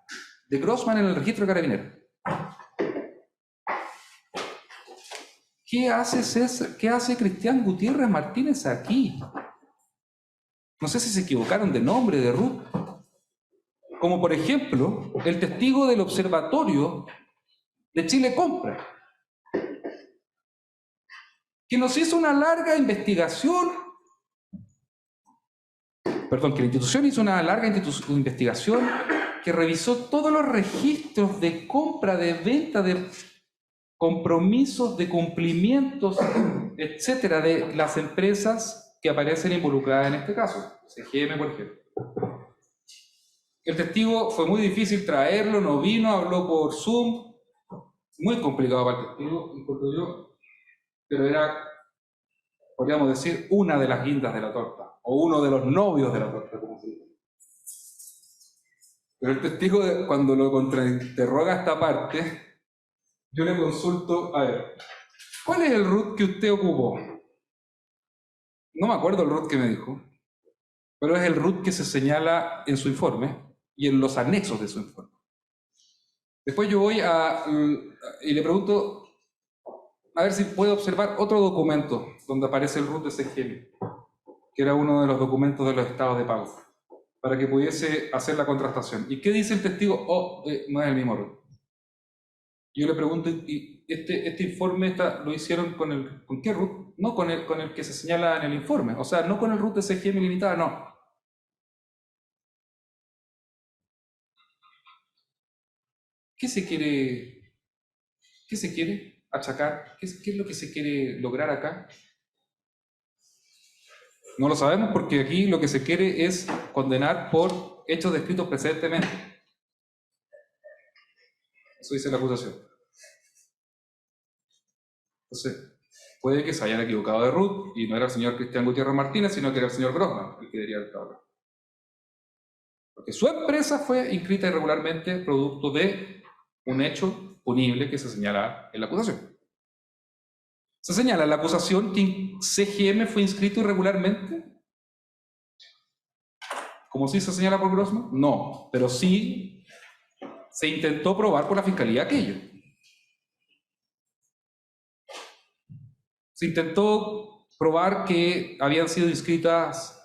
de Grossman en el registro de Carabineros. ¿Qué hace César? ¿Qué hace Cristian Gutiérrez Martínez aquí? No sé si se equivocaron de nombre de Ruth. Como por ejemplo, el testigo del observatorio de Chile Compra, que nos hizo una larga investigación, perdón, que la institución hizo una larga investigación que revisó todos los registros de compra, de venta, de compromisos, de cumplimientos, etcétera, de las empresas que aparecen involucradas en este caso, CGM, por ejemplo. El testigo fue muy difícil traerlo, no vino, habló por Zoom, muy complicado para el testigo, encuentro yo, pero era, podríamos decir, una de las guindas de la torta, o uno de los novios de la torta, como se dice. Pero el testigo, cuando lo contrainterroga esta parte, yo le consulto, a ver, ¿cuál es el root que usted ocupó? No me acuerdo el root que me dijo, pero es el root que se señala en su informe y en los anexos de su informe. Después yo voy y le pregunto, a ver si puedo observar otro documento donde aparece el root de CGM, que era uno de los documentos de los estados de pago, para que pudiese hacer la contrastación. ¿Y qué dice el testigo? Oh, no es el mismo root. Yo le pregunto, ¿y este informe lo hicieron con qué root? No con el que se señala en el informe, o sea, no con el root de CGM limitada, no. ¿Qué se quiere achacar? ¿Qué es lo que se quiere lograr acá? No lo sabemos porque aquí lo que se quiere es condenar por hechos descritos precedentemente. Eso dice la acusación. Entonces, puede que se hayan equivocado de root y no era el señor Cristian Gutiérrez Martínez, sino que era el señor Grossman el que debería haber estado acá. Porque su empresa fue inscrita irregularmente producto de un hecho punible que se señala en la acusación. ¿Se señala en la acusación que CGM fue inscrito irregularmente? ¿Como sí se señala por Grossman? No, pero sí se intentó probar por la Fiscalía aquello. Se intentó probar que habían sido inscritas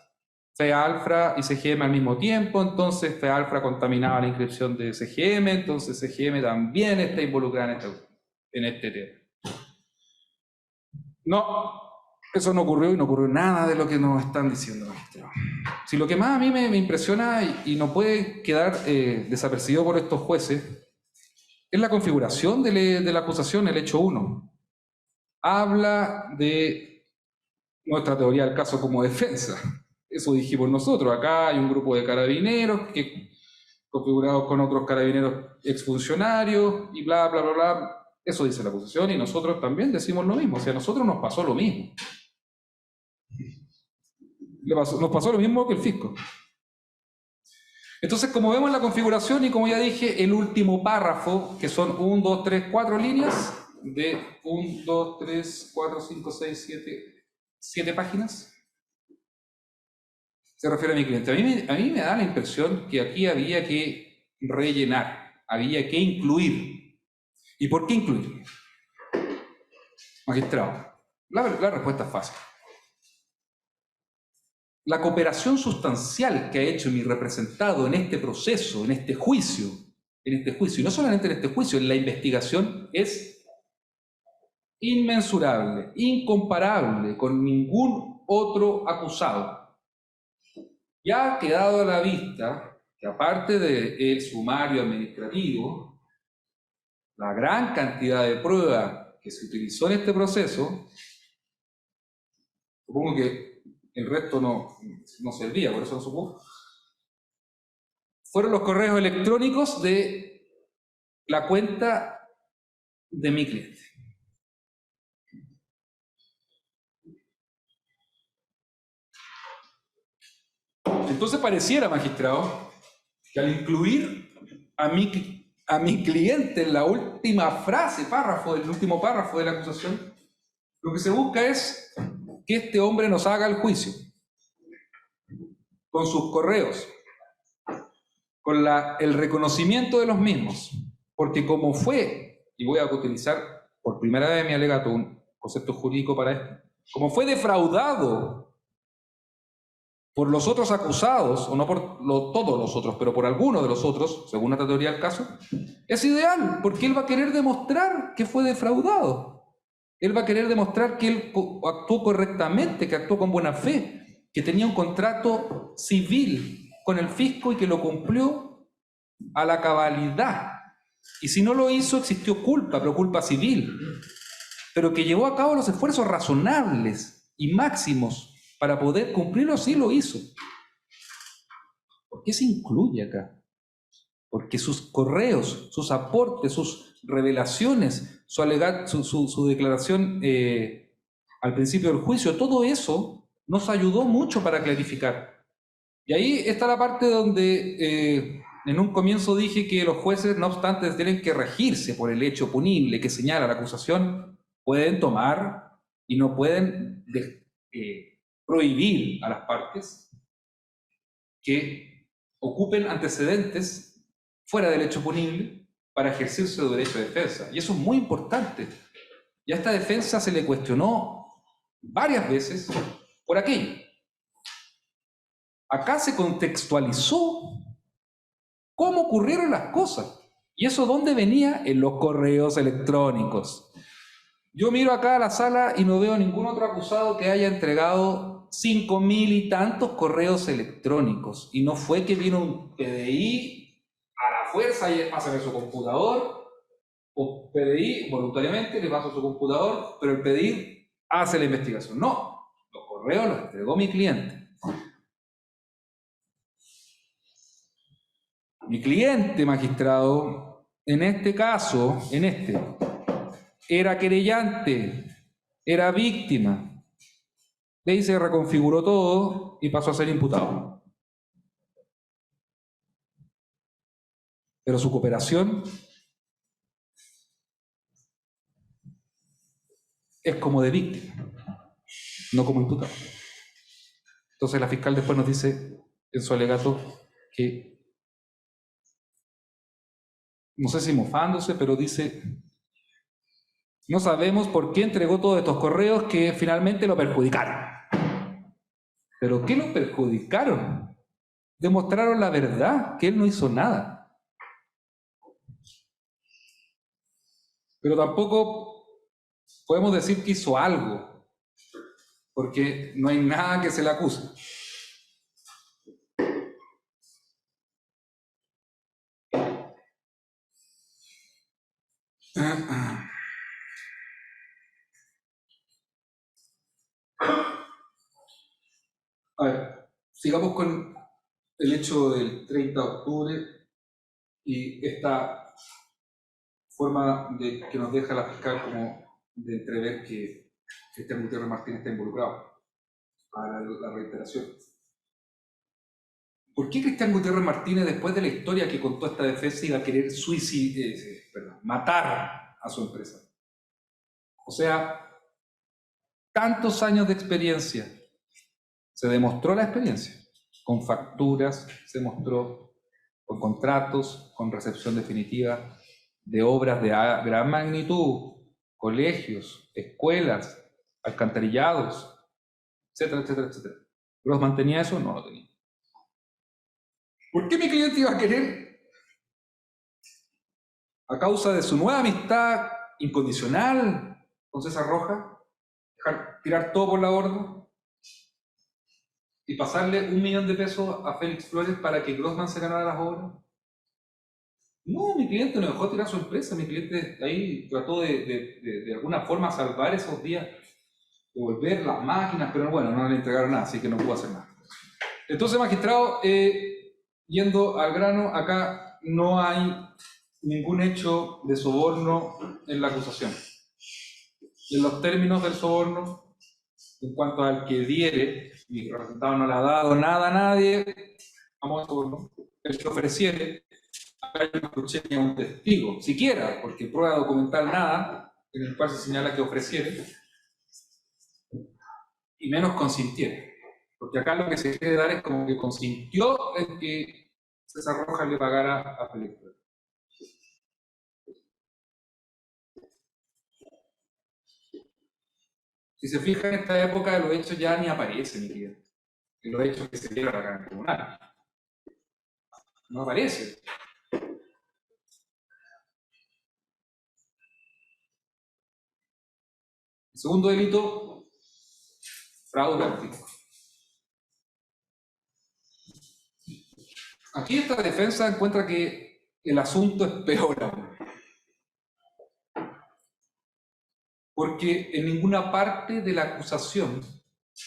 FEALFRA y CGM al mismo tiempo, entonces FEALFRA contaminaba la inscripción de CGM, entonces CGM también está involucrada en este tema. No, eso no ocurrió y no ocurrió nada de lo que nos están diciendo, magistrado. Si lo que más a mí me impresiona y no puede quedar desapercibido por estos jueces es la configuración de la acusación, el hecho 1. Habla de nuestra teoría del caso como defensa. Eso dijimos nosotros. Acá hay un grupo de carabineros configurados con otros carabineros exfuncionarios y bla, bla, bla, bla. Eso dice la acusación y nosotros también decimos lo mismo. O sea, a nosotros nos pasó lo mismo. Nos pasó lo mismo que el fisco. Entonces, como vemos la configuración y como ya dije, el último párrafo, que son 1, 2, 3, 4 líneas, de 1, 2, 3, 4, 5, 6, 7 páginas, se refiere a mi cliente. A mí me da la impresión que aquí había que rellenar, había que incluir. ¿Y por qué incluir? Magistrado, la respuesta es fácil. La cooperación sustancial que ha hecho mi representado en este proceso, en este juicio, y no solamente en este juicio, en la investigación, es inmensurable, incomparable con ningún otro acusado. Ya ha quedado a la vista que aparte del sumario administrativo, la gran cantidad de pruebas que se utilizó en este proceso, supongo que el resto no servía, por eso no supo, fueron los correos electrónicos de la cuenta de mi cliente. Entonces pareciera, magistrado, que al incluir a mi a mi cliente en la última frase, párrafo, el último párrafo de la acusación, lo que se busca es que este hombre nos haga el juicio con sus correos, con el reconocimiento de los mismos, porque como fue, y voy a utilizar por primera vez en mi alegato un concepto jurídico para esto, como fue defraudado por los otros acusados, o no por todos los otros, pero por algunos de los otros, según la teoría del caso, es ideal, porque él va a querer demostrar que fue defraudado. Él va a querer demostrar que él actuó correctamente, que actuó con buena fe, que tenía un contrato civil con el fisco y que lo cumplió a la cabalidad. Y si no lo hizo, existió culpa, pero culpa civil. Pero que llevó a cabo los esfuerzos razonables y máximos para poder cumplirlo, sí lo hizo. ¿Por qué se incluye acá? Porque sus correos, sus aportes, sus revelaciones, su declaración al principio del juicio, todo eso nos ayudó mucho para clarificar. Y ahí está la parte donde en un comienzo dije que los jueces, no obstante, tienen que regirse por el hecho punible que señala la acusación, pueden tomar y no pueden prohibir a las partes que ocupen antecedentes fuera del hecho punible para ejercer su derecho de defensa. Y eso es muy importante. Y a esta defensa se le cuestionó varias veces por aquello. Acá se contextualizó cómo ocurrieron las cosas. ¿Y eso dónde venía? En los correos electrónicos. Yo miro acá a la sala y no veo ningún otro acusado que haya entregado 5.000 y tantos correos electrónicos. Y no fue que vino un PDI a la fuerza y pásame su computador, o PDI voluntariamente le pasa su computador, pero el PDI hace la investigación. No, los correos los entregó mi cliente. Mi cliente, magistrado, en este caso, era querellante, era víctima. De ahí se reconfiguró todo y pasó a ser imputado. Pero su cooperación es como de víctima, no como imputado. Entonces la fiscal después nos dice en su alegato que, no sé si mofándose, pero dice, no sabemos por qué entregó todos estos correos que finalmente lo perjudicaron. ¿Pero qué lo perjudicaron? Demostraron la verdad, que él no hizo nada. Pero tampoco podemos decir que hizo algo, porque no hay nada que se le acuse. A ver, sigamos con el hecho del 30 de octubre y esta forma que nos deja la fiscal como de entrever que Cristian Gutiérrez Martínez está involucrado para la reiteración. ¿Por qué Cristian Gutiérrez Martínez, después de la historia que contó esta defensa, iba a querer matar a su empresa? O sea, tantos años de experiencia. Se demostró la experiencia, con facturas, se mostró con contratos, con recepción definitiva de obras de gran magnitud, colegios, escuelas, alcantarillados, etcétera, etcétera, etcétera. ¿Grossman tenía eso? No lo tenía. ¿Por qué mi cliente iba a querer, a causa de su nueva amistad incondicional con César Rojas, tirar todo por la borda y pasarle $1.000.000 a Félix Flores para que Grossman se ganara las obras? No, mi cliente no dejó tirar su empresa, mi cliente ahí trató de alguna forma salvar esos días, devolver las máquinas, pero bueno, no le entregaron nada, así que no pudo hacer nada. Entonces, magistrado, yendo al grano, acá no hay ningún hecho de soborno en la acusación. En los términos del soborno, en cuanto al que diere, mi representado no le ha dado nada a nadie, vamos a soborno, el que ofreciere yo no escuché ni a un testigo, siquiera, porque prueba documental nada, en el cual se señala que ofreciere, y menos consintiera. Porque acá lo que se quiere dar es como que consintió en que César Rojas le pagara a Felipe. Si se fija, en esta época los hechos ya ni aparecen, mi querido. En los hechos que se dieron acá en el tribunal. No aparece. El segundo delito, fraude al fisco. Aquí esta defensa encuentra que el asunto es peor aún. Porque en ninguna parte de la acusación,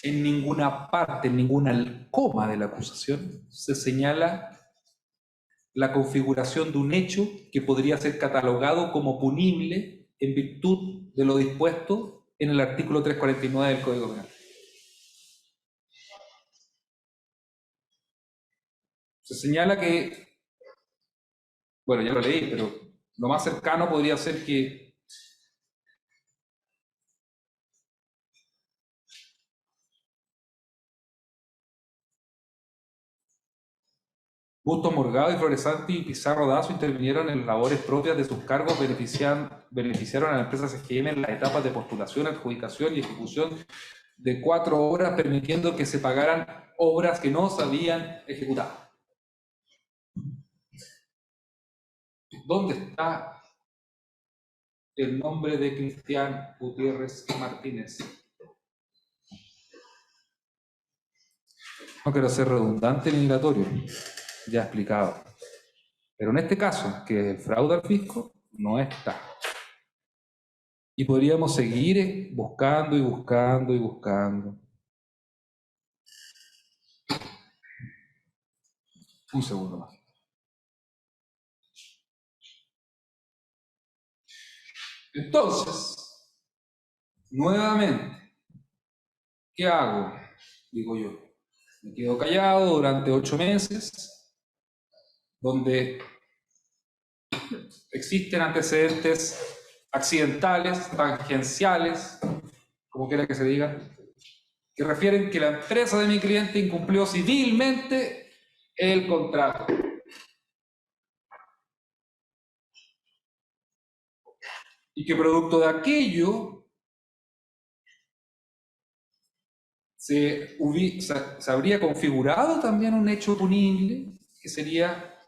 en ninguna parte, en ninguna alcoma de la acusación, se señala la configuración de un hecho que podría ser catalogado como punible en virtud de lo dispuesto en el artículo 349 del Código Penal. Se señala que, bueno, ya lo leí, pero lo más cercano podría ser que Bustos Morgado y Floresanti y Pizarro Dazo intervinieron en las labores propias de sus cargos, beneficiaron a la empresa CGM en las etapas de postulación, adjudicación y ejecución de 4 obras, permitiendo que se pagaran obras que no se habían ejecutado. ¿Dónde está el nombre de Cristian Gutiérrez Martínez? No quiero ser redundante ni dilatorio, ya explicado. Pero en este caso, que el fraude al fisco, no está. Y podríamos seguir buscando y buscando y buscando. Un segundo más. Entonces, nuevamente, ¿qué hago? Digo yo, me quedo callado durante 8 meses, donde existen antecedentes accidentales, tangenciales, como quiera que se diga, que refieren que la empresa de mi cliente incumplió civilmente el contrato. Y que producto de aquello se habría configurado también un hecho punible, que sería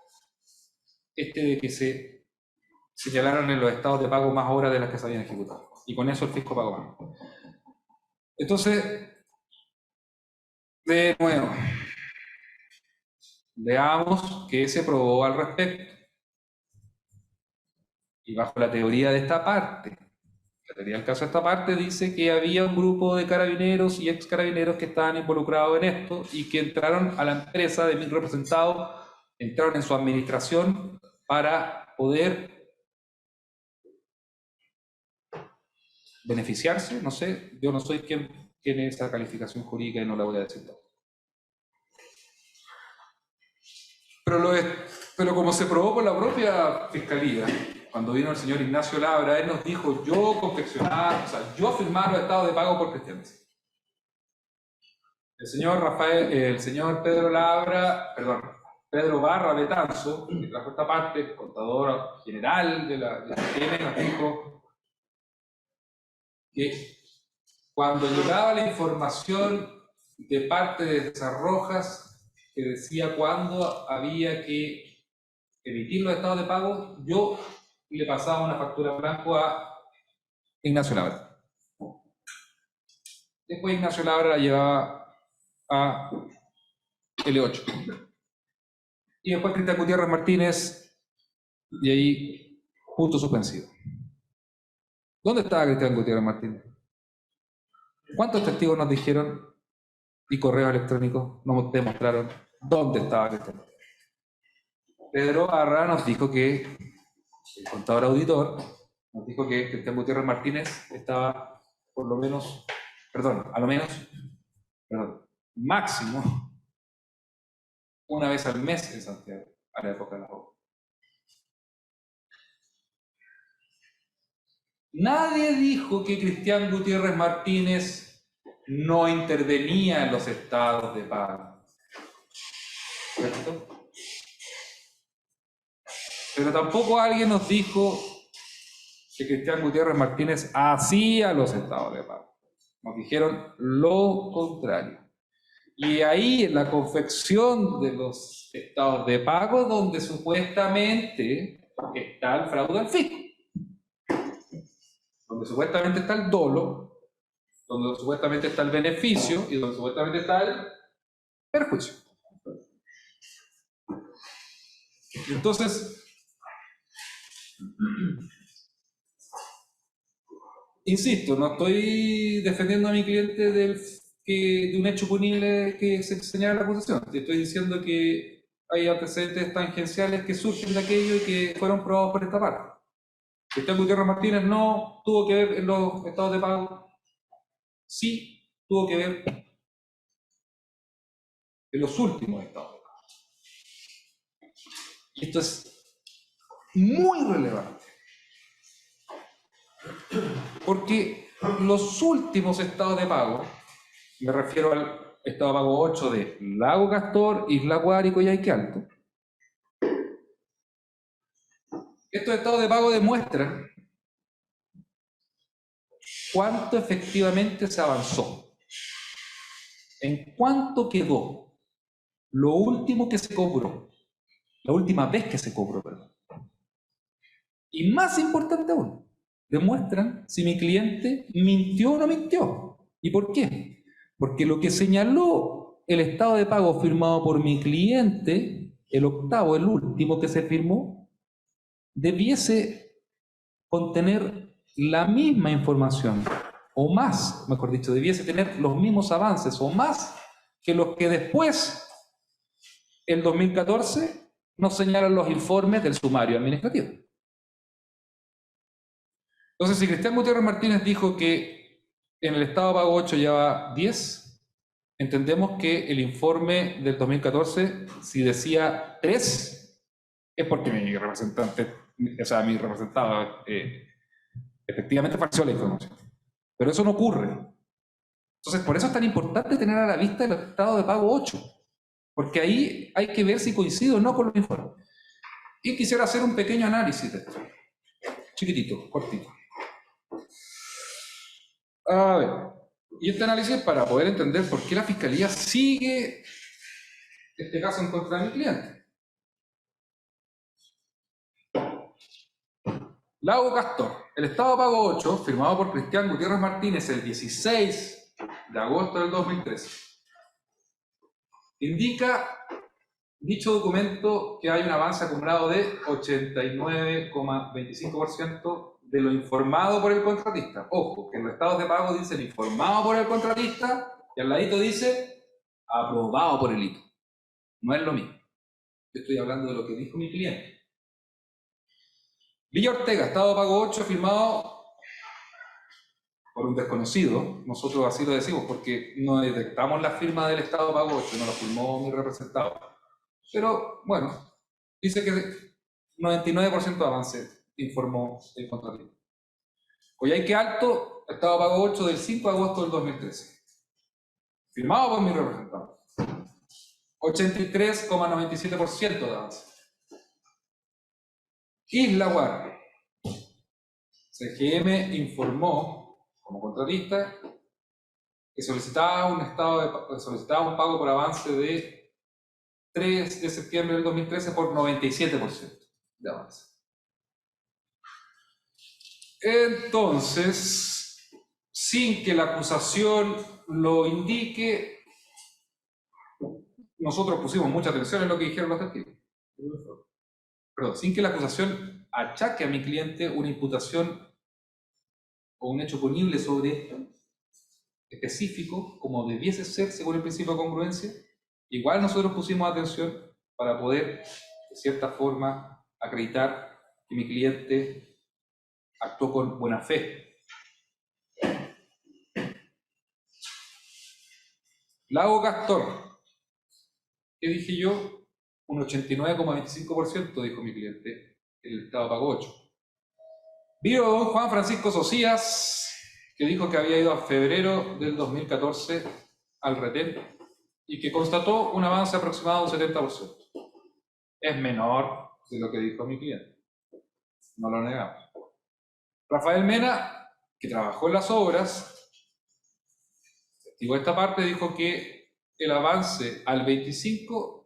este de que se señalaron en los estados de pago más horas de las que se habían ejecutado. Y con eso el fisco pagó más. Entonces, de nuevo, veamos qué se probó al respecto. Y bajo la teoría de esta parte, la teoría del caso de esta parte dice que había un grupo de carabineros y ex carabineros que estaban involucrados en esto y que entraron a la empresa de mi representado, entraron en su administración para poder beneficiarse, no sé, yo no soy quien tiene esa calificación jurídica y no la voy a decir todo. Pero como se probó por la propia fiscalía, cuando vino el señor Ignacio Labra, él nos dijo, yo confeccionaba, o sea, yo firmaba los estados de pago por cristianos. El señor Pedro Labra, perdón, Pedro Barra Betanzo, que trajo esta parte, contador general de la CGM, nos dijo que cuando llegaba la información de parte de César Rojas, que decía cuándo había que emitir los estados de pago, yo le pasaba una factura en blanco a Ignacio Labra. Después Ignacio Labra la llevaba a L8. Y después Cristian Gutiérrez Martínez, y ahí punto suspensivo. ¿Dónde estaba Cristian Gutiérrez Martínez? ¿Cuántos testigos nos dijeron y correos electrónicos nos demostraron dónde estaba Cristian? Pedro Barra nos dijo que, el contador auditor, nos dijo que Cristian Gutiérrez Martínez estaba por lo menos, a lo menos, máximo, una vez al mes en Santiago, a la época de la obra. Nadie dijo que Cristian Gutiérrez Martínez no intervenía en los estados de pago, ¿cierto? Pero tampoco alguien nos dijo que Cristian Gutiérrez Martínez hacía los estados de pago. Nos dijeron lo contrario. Y ahí en la confección de los estados de pago donde supuestamente está el fraude al fisco, donde supuestamente está el dolo, donde supuestamente está el beneficio y donde supuestamente está el perjuicio. Entonces, insisto, no estoy defendiendo a mi cliente de un hecho punible que se señala en la acusación. Te estoy diciendo que hay antecedentes tangenciales que surgen de aquello y que fueron probados por esta parte. Cristian Gutiérrez Martínez no tuvo que ver en los estados de pago, sí tuvo que ver en los últimos estados de pago. Y esto es muy relevante, porque los últimos estados de pago, me refiero al estado de pago 8 de Lago Castor, Isla Guárico y Yaique Alto, estos estados de pago demuestran cuánto efectivamente se avanzó, en cuánto quedó lo último que se cobró, la última vez que se cobró, perdón. Y más importante aún, demuestran si mi cliente mintió o no mintió. ¿Y por qué? Porque lo que señaló el estado de pago firmado por mi cliente, el octavo, el último que se firmó, debiese contener la misma información, o más, mejor dicho, debiese tener los mismos avances, o más que los que después, el 2014, nos señalan los informes del sumario administrativo. Entonces, si Cristian Gutiérrez Martínez dijo que en el estado de pago 8 lleva 10, entendemos que el informe del 2014, si decía 3, es porque mi representante, o sea, mi representado efectivamente falseó la información. Pero eso no ocurre. Entonces, por eso es tan importante tener a la vista el estado de pago 8, porque ahí hay que ver si coincide o no con los informes. Y quisiera hacer un pequeño análisis de esto, chiquitito, cortito. A ver, y este análisis para poder entender por qué la Fiscalía sigue este caso en contra de mi cliente. Lago Castor, el estado de pago 8, firmado por Cristian Gutiérrez Martínez el 16 de agosto del 2013, indica dicho documento que hay un avance acumulado de 89,25% de lo informado por el contratista. Ojo, que en los estados de pago dice informado por el contratista y al ladito dice aprobado por el hito. No es lo mismo. Yo estoy hablando de lo que dijo mi cliente. Villa Ortega, estado de pago 8, firmado por un desconocido. Nosotros así lo decimos porque no detectamos la firma del estado de pago 8, no lo firmó mi representado. Pero bueno, dice que 99% de avance, informó el contratista. Coyhaique Alto, estado de pago 8 del 5 de agosto del 2013. Firmado por mi representante. 83,97% de avance. Isla Guárico. CGM informó, como contratista, que solicitaba un pago por avance de 3 de septiembre del 2013 por 97% de avance. Entonces, sin que la acusación lo indique, nosotros pusimos mucha atención en lo que dijeron los testigos. Perdón, sin que la acusación achaque a mi cliente una imputación o un hecho punible sobre esto, específico, como debiese ser según el principio de congruencia, igual nosotros pusimos atención para poder, de cierta forma, acreditar que mi cliente actuó con buena fe. Lago Castor, ¿qué dije yo? Un 89,25% dijo mi cliente, el estado de pago 8. Vio don Juan Francisco Socias, que dijo que había ido a febrero del 2014 al retén y que constató un avance aproximado de un 70%. Es menor de lo que dijo mi cliente, no lo negamos. Rafael Mena, que trabajó en las obras, testigo de esta parte, dijo que el avance al 25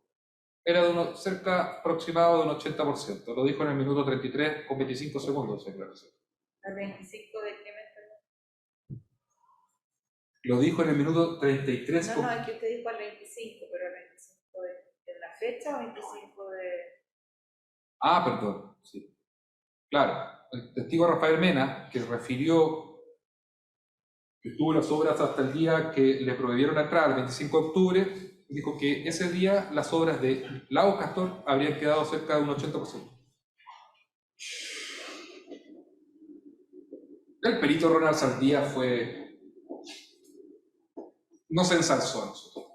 era de cerca aproximado de un 80%. Lo dijo en el minuto 33 con 25 segundos de declaración. ¿El 25 de qué mes? Lo dijo en el minuto 33. No, es que usted dijo al 25, pero el 25 de la fecha o 25 de... Ah, perdón, sí. Claro, el testigo Rafael Mena, que refirió que tuvo las obras hasta el día que le prohibieron entrar, el 25 de octubre, dijo que ese día las obras de Lago Castor habrían quedado cerca de un 80%. El perito Ronald Saldía no se ensalzó a nosotros.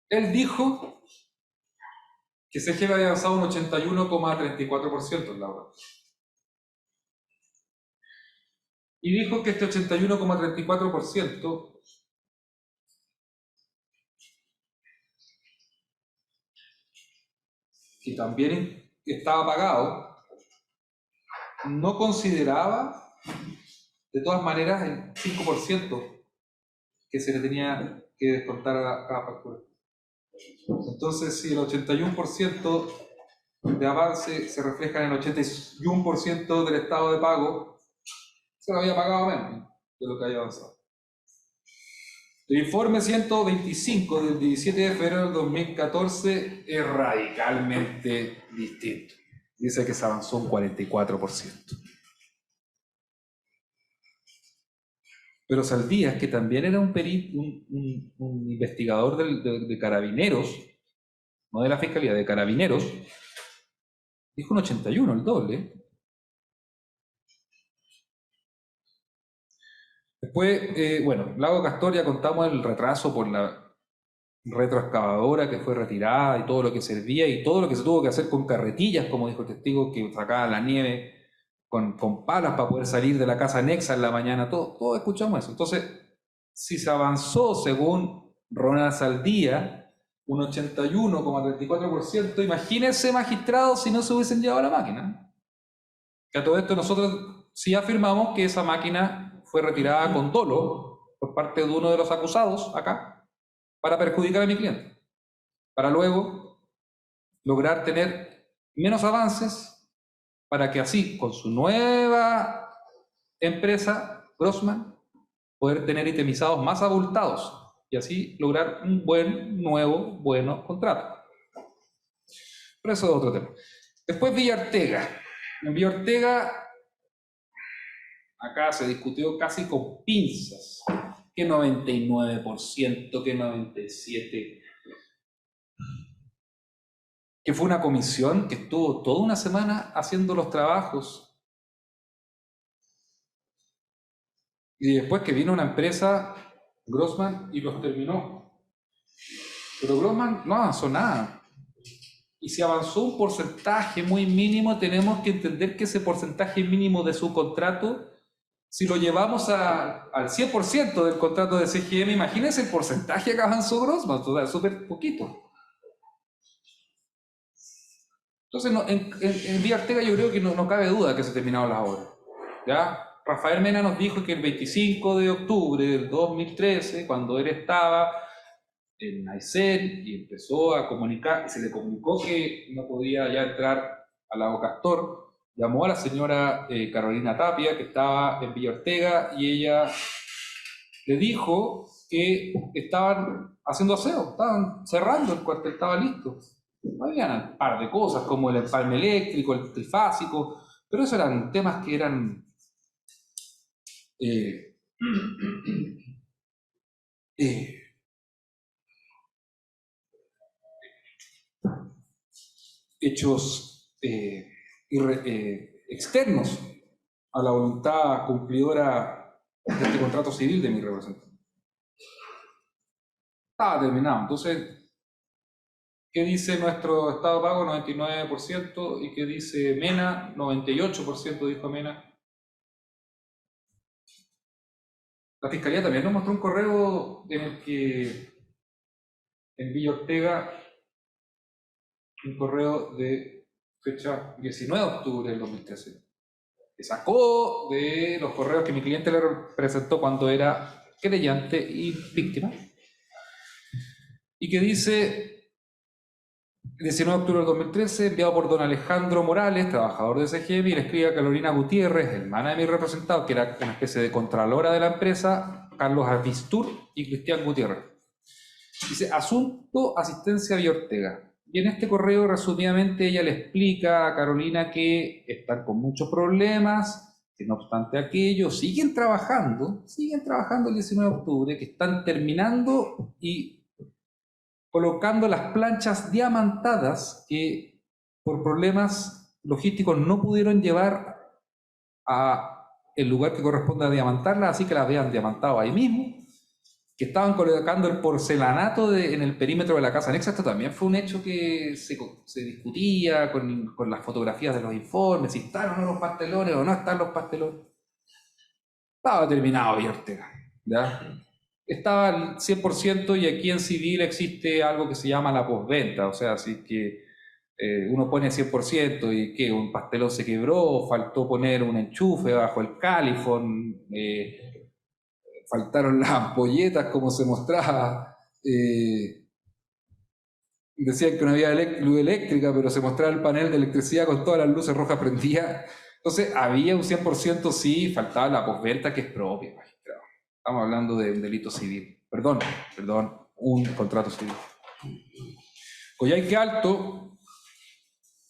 Él dijo que CGM había avanzado un 81,34% en la obra. Y dijo que este 81,34%, que también estaba pagado, no consideraba de todas maneras el 5% que se le tenía que descontar a cada factura. Entonces, si el 81% de avance se refleja en el 81% del estado de pago, se lo había pagado menos de lo que había avanzado. El informe 125 del 17 de febrero del 2014 es radicalmente distinto. Dice que se avanzó un 44%. Pero Saldías, que también era un investigador de Carabineros, no de la Fiscalía, de Carabineros, dijo un 81, el doble. Después, bueno, Lago Castor ya contamos el retraso por la retroexcavadora que fue retirada y todo lo que servía y todo lo que se tuvo que hacer con carretillas, como dijo el testigo, que sacaban la nieve con palas para poder salir de la casa anexa en la mañana, todo escuchamos eso. Entonces, si se avanzó según Ronald Saldía un 81,34%, imagínense, magistrado, si no se hubiesen llevado la máquina. Que a todo esto nosotros sí afirmamos que esa máquina fue retirada con dolo por parte de uno de los acusados acá para perjudicar a mi cliente, para luego lograr tener menos avances para que así, con su nueva empresa, Grossman, poder tener itemizados más abultados y así lograr un bueno contrato. Pero eso es otro tema. Después Villa Ortega. En Villa Ortega, acá se discutió casi con pinzas. ¿Qué 99%? ¿Qué 97%? Que fue una comisión que estuvo toda una semana haciendo los trabajos. Y después que vino una empresa, Grossman, y los terminó. Pero Grossman no avanzó nada. Y si avanzó un porcentaje muy mínimo, tenemos que entender que ese porcentaje mínimo de su contrato, si lo llevamos al 100% del contrato de CGM, imagínense el porcentaje que avanzó Grossman, o sea, súper poquito. Entonces, en Villa Ortega yo creo que no cabe duda que se terminaron las obras. ¿Ya? Rafael Mena nos dijo que el 25 de octubre del 2013, cuando él estaba en Aysén y empezó a comunicar, se le comunicó que no podía ya entrar al Lago Castor, llamó a la señora Carolina Tapia, que estaba en Villa Ortega, y ella le dijo que estaban haciendo aseo, estaban cerrando el cuartel, estaba listo. Habían un par de cosas como el empalme eléctrico, el trifásico, pero esos eran temas que eran hechos externos a la voluntad cumplidora de este contrato civil de mi representante. Estaba terminado, entonces ¿Qué dice nuestro estado de pago? 99%. ¿Y qué dice Mena? 98% dijo Mena. La Fiscalía también nos mostró un correo en el que envía Ortega un correo de fecha 19 de octubre del 2013, que sacó de los correos que mi cliente le presentó cuando era querellante y víctima, y que dice: 19 de octubre del 2013, enviado por don Alejandro Morales, trabajador de CGM, y le escribe a Carolina Gutiérrez, hermana de mi representado, que era una especie de contralora de la empresa, Carlos Avistur y Cristian Gutiérrez. Dice: asunto asistencia vía Ortega. Y en este correo, resumidamente, ella le explica a Carolina que están con muchos problemas, que no obstante aquello, siguen trabajando el 19 de octubre, que están terminando y colocando las planchas diamantadas que por problemas logísticos no pudieron llevar a el lugar que corresponde a diamantarlas, así que las habían diamantado ahí mismo, que estaban colocando el porcelanato en el perímetro de la casa anexa. Esto también fue un hecho que se discutía con las fotografías de los informes, si están o no los pastelones o no están los pastelones. Estaba terminado Villa Ortega, ¿ya? Estaba al 100%, y aquí en civil existe algo que se llama la postventa, o sea, así que uno pone 100% y que un pastelón se quebró, faltó poner un enchufe bajo el califón, faltaron las ampolletas como se mostraba, decían que no había luz eléctrica, pero se mostraba el panel de electricidad con todas las luces rojas prendidas. Entonces había un 100%, sí, faltaba la postventa, que es propia, magistrado. Estamos hablando de un delito civil. Perdón, un contrato civil. Coyhaique Alto,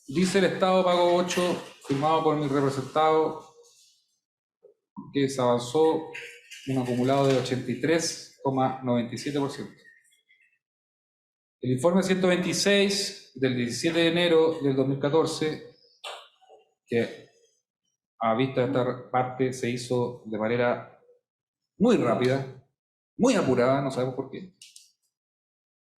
dice el Estado Pago 8, firmado por mi representado, que se avanzó un acumulado de 83,97%. El informe 126 del 17 de enero del 2014, que a vista de esta parte se hizo de manera muy rápida, muy apurada, no sabemos por qué,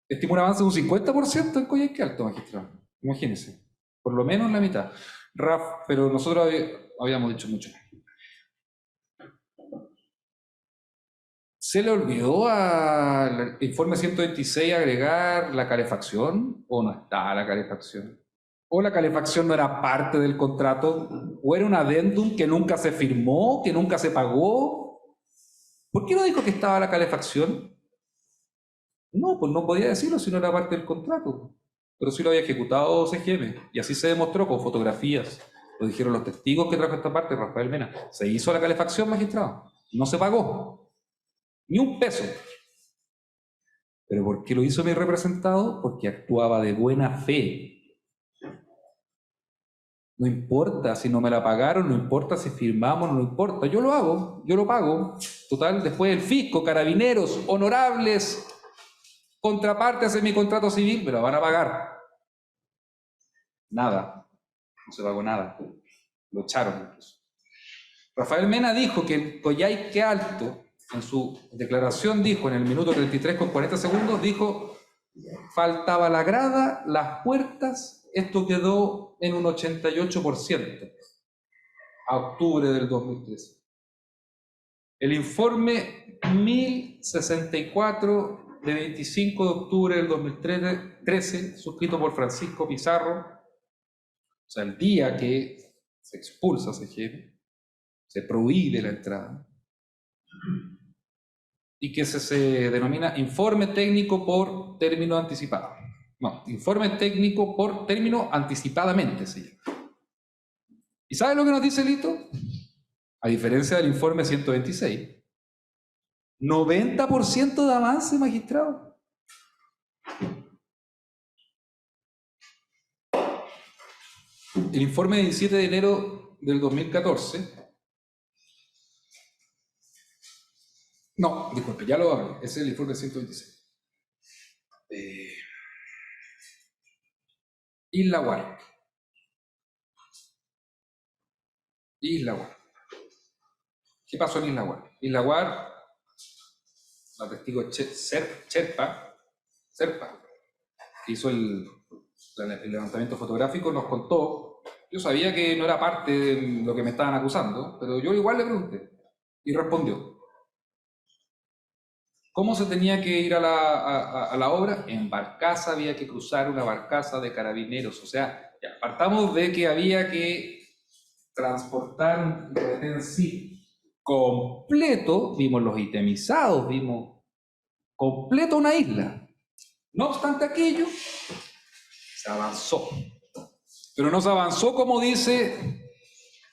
estima un avance de un 50% en Coyhaique Alto, magistrado. Imagínense, por lo menos la mitad. Raf, pero nosotros habíamos dicho mucho más. ¿Se le olvidó al informe 126 agregar la calefacción o no está la calefacción? ¿O la calefacción no era parte del contrato? ¿O era un adendum que nunca se firmó, que nunca se pagó? ¿Por qué no dijo que estaba la calefacción? No, pues no podía decirlo si no era parte del contrato. Pero sí lo había ejecutado CGM. Y así se demostró con fotografías. Lo dijeron los testigos que trajo esta parte, Rafael Mena. Se hizo la calefacción, magistrado. No se pagó. Ni un peso. ¿Pero por qué lo hizo mi representado? Porque actuaba de buena fe. No importa si no me la pagaron, no importa si firmamos, no importa. Yo lo hago, yo lo pago. Total, después el fisco, carabineros, honorables, contrapartes en mi contrato civil, me lo van a pagar. Nada. No se pagó nada. Lo echaron incluso. Rafael Mena dijo que en Coyhaique Alto, en su declaración dijo, en el minuto 33 con 40 segundos, dijo: faltaba la grada, las puertas, esto quedó en un 88% a octubre del 2013. El informe 1064 de 25 de octubre del 2013, suscrito por Francisco Pizarro, o sea, el día que se expulsa CGM, se prohíbe la entrada, y que se denomina informe técnico por término anticipado. No, informe técnico por término anticipadamente se llama. ¿Y sabe lo que nos dice el hito? A diferencia del informe 126, 90% de avance, magistrado. El informe del 17 de enero del 2014. No, disculpe, ya lo hablé. Ese es el informe 126. Isla Guar. Isla Guar. ¿Qué pasó en Isla Guar? Isla Guar, la testigo Serpa, que hizo el levantamiento fotográfico, nos contó. Yo sabía que no era parte de lo que me estaban acusando, pero yo igual le pregunté y respondió. ¿Cómo se tenía que ir a la obra? En barcaza, había que cruzar una barcaza de carabineros. O sea, ya partamos de que había que transportar un retén sí completo, vimos los itemizados, vimos completo una isla. No obstante aquello, se avanzó. Pero no se avanzó como dice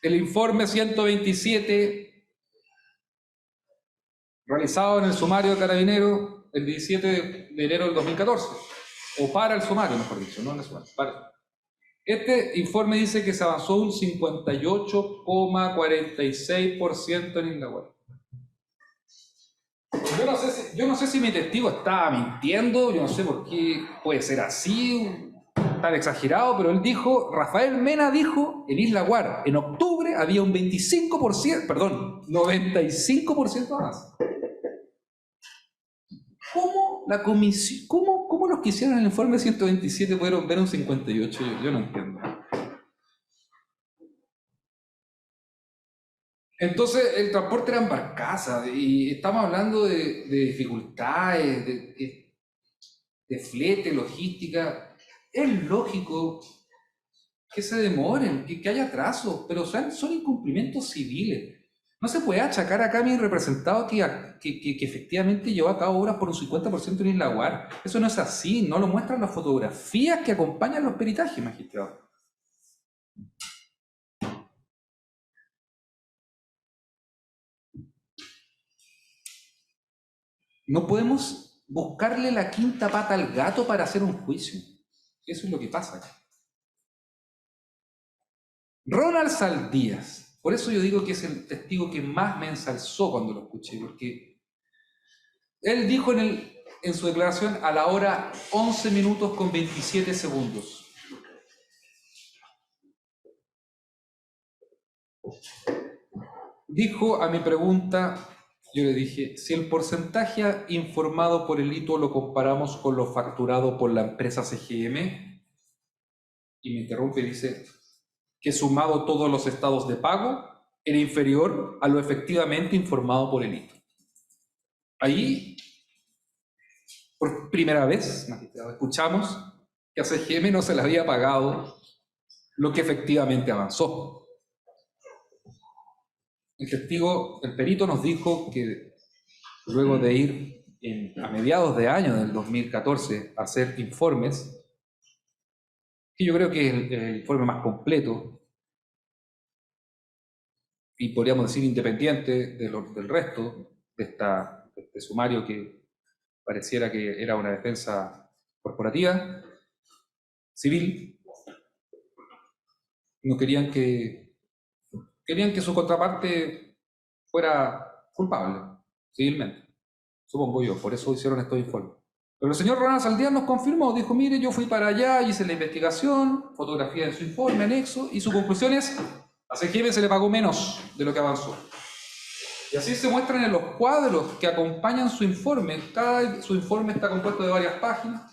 el informe 127 realizado en el sumario de Carabineros el 17 de enero del 2014, o para el sumario, mejor dicho, no en el sumario, para. Este informe dice que se avanzó un 58,46% en Isla Guara. Yo no sé si mi testigo estaba mintiendo, yo no sé por qué puede ser así, tan exagerado, pero él dijo, Rafael Mena dijo, en Isla Guara, en octubre había un 95% más. ¿Cómo la comisión, cómo los que hicieron el informe 127 pudieron ver un 58? Yo no entiendo. Entonces, el transporte era en barcaza, y estamos hablando de dificultades, de flete, logística. Es lógico que se demoren, que haya atrasos, pero son incumplimientos civiles. No se puede achacar acá a mi representado que efectivamente llevó a cabo obras por un 50% en Isla Guara. Eso no es así, no lo muestran las fotografías que acompañan los peritajes, magistrado. No podemos buscarle la quinta pata al gato para hacer un juicio. Eso es lo que pasa acá. Ronald Saldías, por eso yo digo que es el testigo que más me ensalzó cuando lo escuché, porque él dijo en su declaración a la hora 11 minutos con 27 segundos. Dijo a mi pregunta, yo le dije, si el porcentaje informado por el hito lo comparamos con lo facturado por la empresa CGM, y me interrumpe y dice que sumado todos los estados de pago, era inferior a lo efectivamente informado por el hito. Ahí, por primera vez, magistrado, escuchamos que a CGM no se le había pagado lo que efectivamente avanzó. El testigo, el perito nos dijo que luego de ir a mediados de año del 2014 a hacer informes, que yo creo que es el informe más completo y podríamos decir independiente del resto de este sumario que pareciera que era una defensa corporativa, civil, no querían que su contraparte fuera culpable civilmente, supongo yo, por eso hicieron estos informes. Pero el señor Ronald Saldías nos confirmó, dijo, mire, yo fui para allá, hice la investigación, fotografía en su informe, anexo, y su conclusión es, a CGM se le pagó menos de lo que avanzó. Y así se muestran en los cuadros que acompañan su informe. Su informe está compuesto de varias páginas.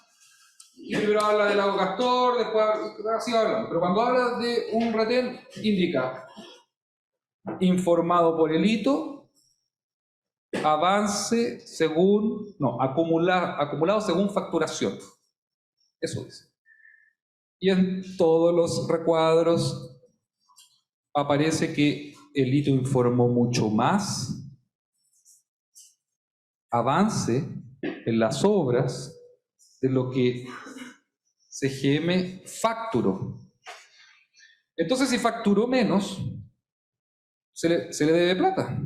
Y primero habla del lago Castor, después así va hablando. Pero cuando habla de un retén, indica informado por el hito, avance según, no, acumulado según facturación. Eso dice. Y en todos los recuadros aparece que el hito informó mucho más avance en las obras de lo que CGM facturó. Entonces, si facturó menos, se le debe plata.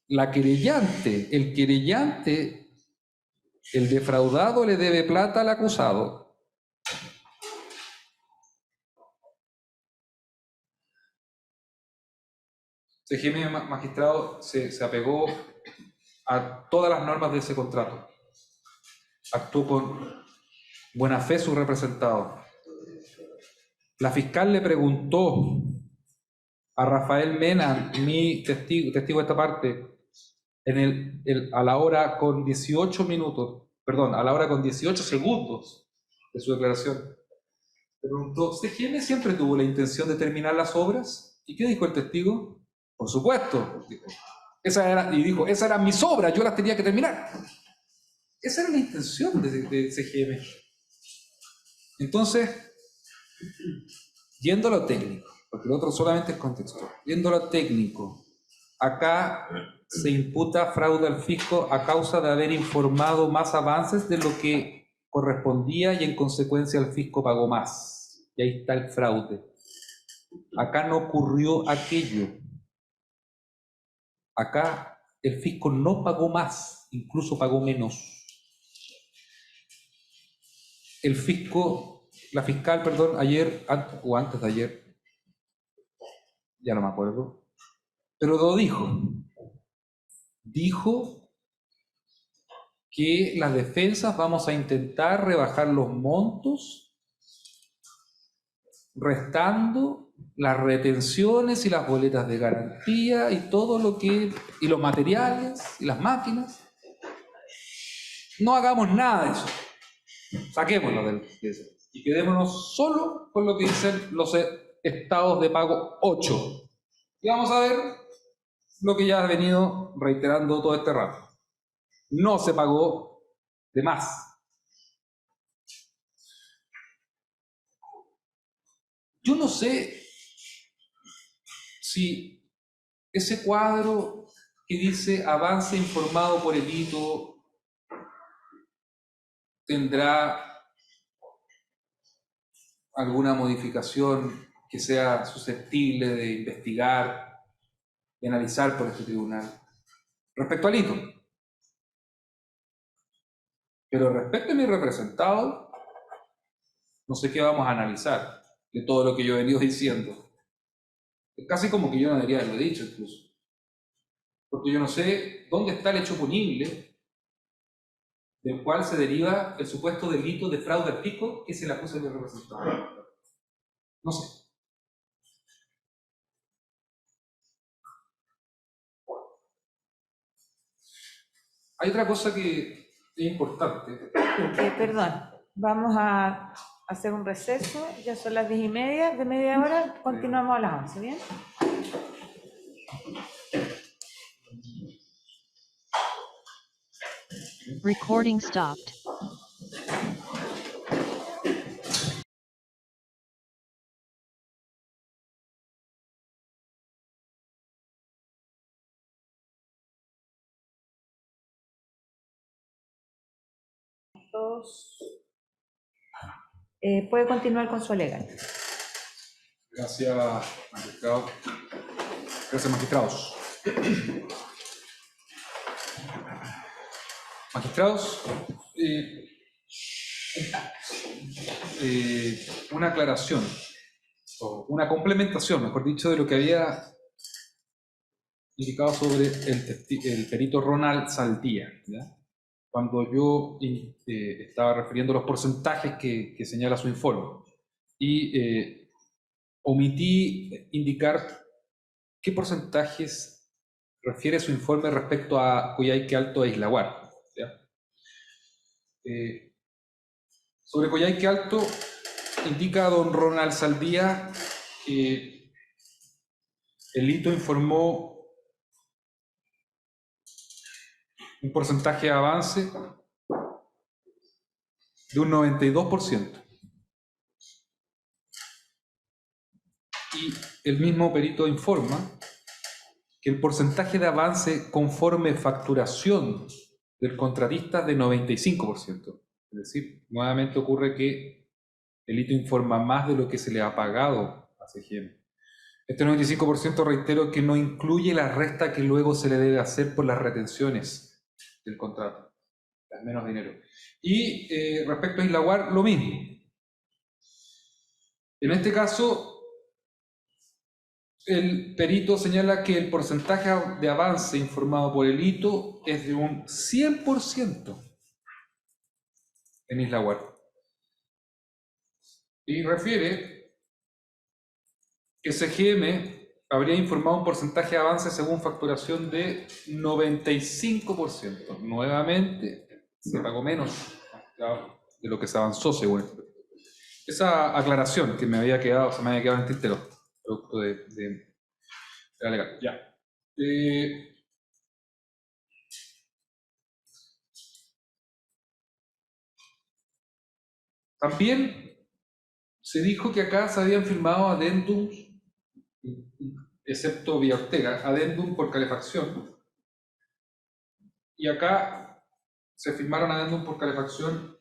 El querellante, el defraudado le debe plata al acusado. CGM, magistrado, se apegó a todas las normas de ese contrato. Actuó con buena fe su representado. La fiscal le preguntó a Rafael Mena, mi testigo de esta parte, a la hora con 18 minutos, perdón, a la hora con 18 segundos de su declaración, preguntó, ¿CGM siempre tuvo la intención de terminar las obras? ¿Y qué dijo el testigo? Por supuesto, dijo. Y dijo, esas eran mis obras, yo las tenía que terminar. Esa era la intención de CGM. Entonces, yendo a lo técnico, porque lo otro solamente es contexto, yendo a lo técnico, acá se imputa fraude al fisco a causa de haber informado más avances de lo que correspondía y en consecuencia el fisco pagó más. Y ahí está el fraude. Acá no ocurrió aquello. Acá el fisco no pagó más, incluso pagó menos. El fisco, la fiscal, perdón, ayer, o antes de ayer, ya no me acuerdo, pero lo dijo. Dijo que las defensas vamos a intentar rebajar los montos, restando las retenciones y las boletas de garantía y todo lo que, y los materiales y las máquinas. No hagamos nada de eso. Saquémoslo de eso. Y quedémonos solo con lo que dicen los estados de pago 8. Y vamos a ver lo que ya ha venido reiterando todo este rato. No se pagó de más. Yo no sé si ese cuadro que dice avance informado por el hito tendrá alguna modificación que sea susceptible de investigar, de analizar por este tribunal. Respecto al hito. Pero respecto a mi representado, no sé qué vamos a analizar de todo lo que yo he venido diciendo. Es casi como que yo no debería haberlo dicho incluso. Porque yo no sé dónde está el hecho punible del cual se deriva el supuesto delito de fraude al fisco que se le acusa a mi representado. No sé. Hay otra cosa que es importante. Perdón, vamos a hacer un receso, ya son las 10:30, de media hora, continuamos a las 11, ¿bien? Recording stopped. Todos. Puede continuar con su alegato. Gracias, magistrado. Gracias, magistrados. Magistrados, una aclaración, o una complementación, mejor dicho, de lo que había indicado sobre el perito Ronald Saldía, ¿ya? Cuando yo estaba refiriendo los porcentajes que señala su informe. Y omití indicar qué porcentajes refiere su informe respecto a Coyhaique Alto e Islaguar. Sobre Coyhaique Alto, indica don Ronald Saldía que el hito informó un porcentaje de avance de un 92%. Y el mismo perito informa que el porcentaje de avance conforme facturación del contratista es de 95%. Es decir, nuevamente ocurre que el hito informa más de lo que se le ha pagado a CGM. Este 95% reitero que no incluye la resta que luego se le debe hacer por las retenciones del contrato, es menos dinero. Y respecto a Islaguar, lo mismo. En este caso, el perito señala que el porcentaje de avance informado por el hito es de un 100% en Islaguar. Y refiere que CGM habría informado un porcentaje de avance según facturación de 95%. Nuevamente, se pagó menos de lo que se avanzó, según esto. Esa aclaración que me había quedado, se me había quedado en el tintero, producto de la legal. Ya. También se dijo que acá se habían firmado adendums, excepto Vía Ortega, adendum por calefacción. Y acá se firmaron adendum por calefacción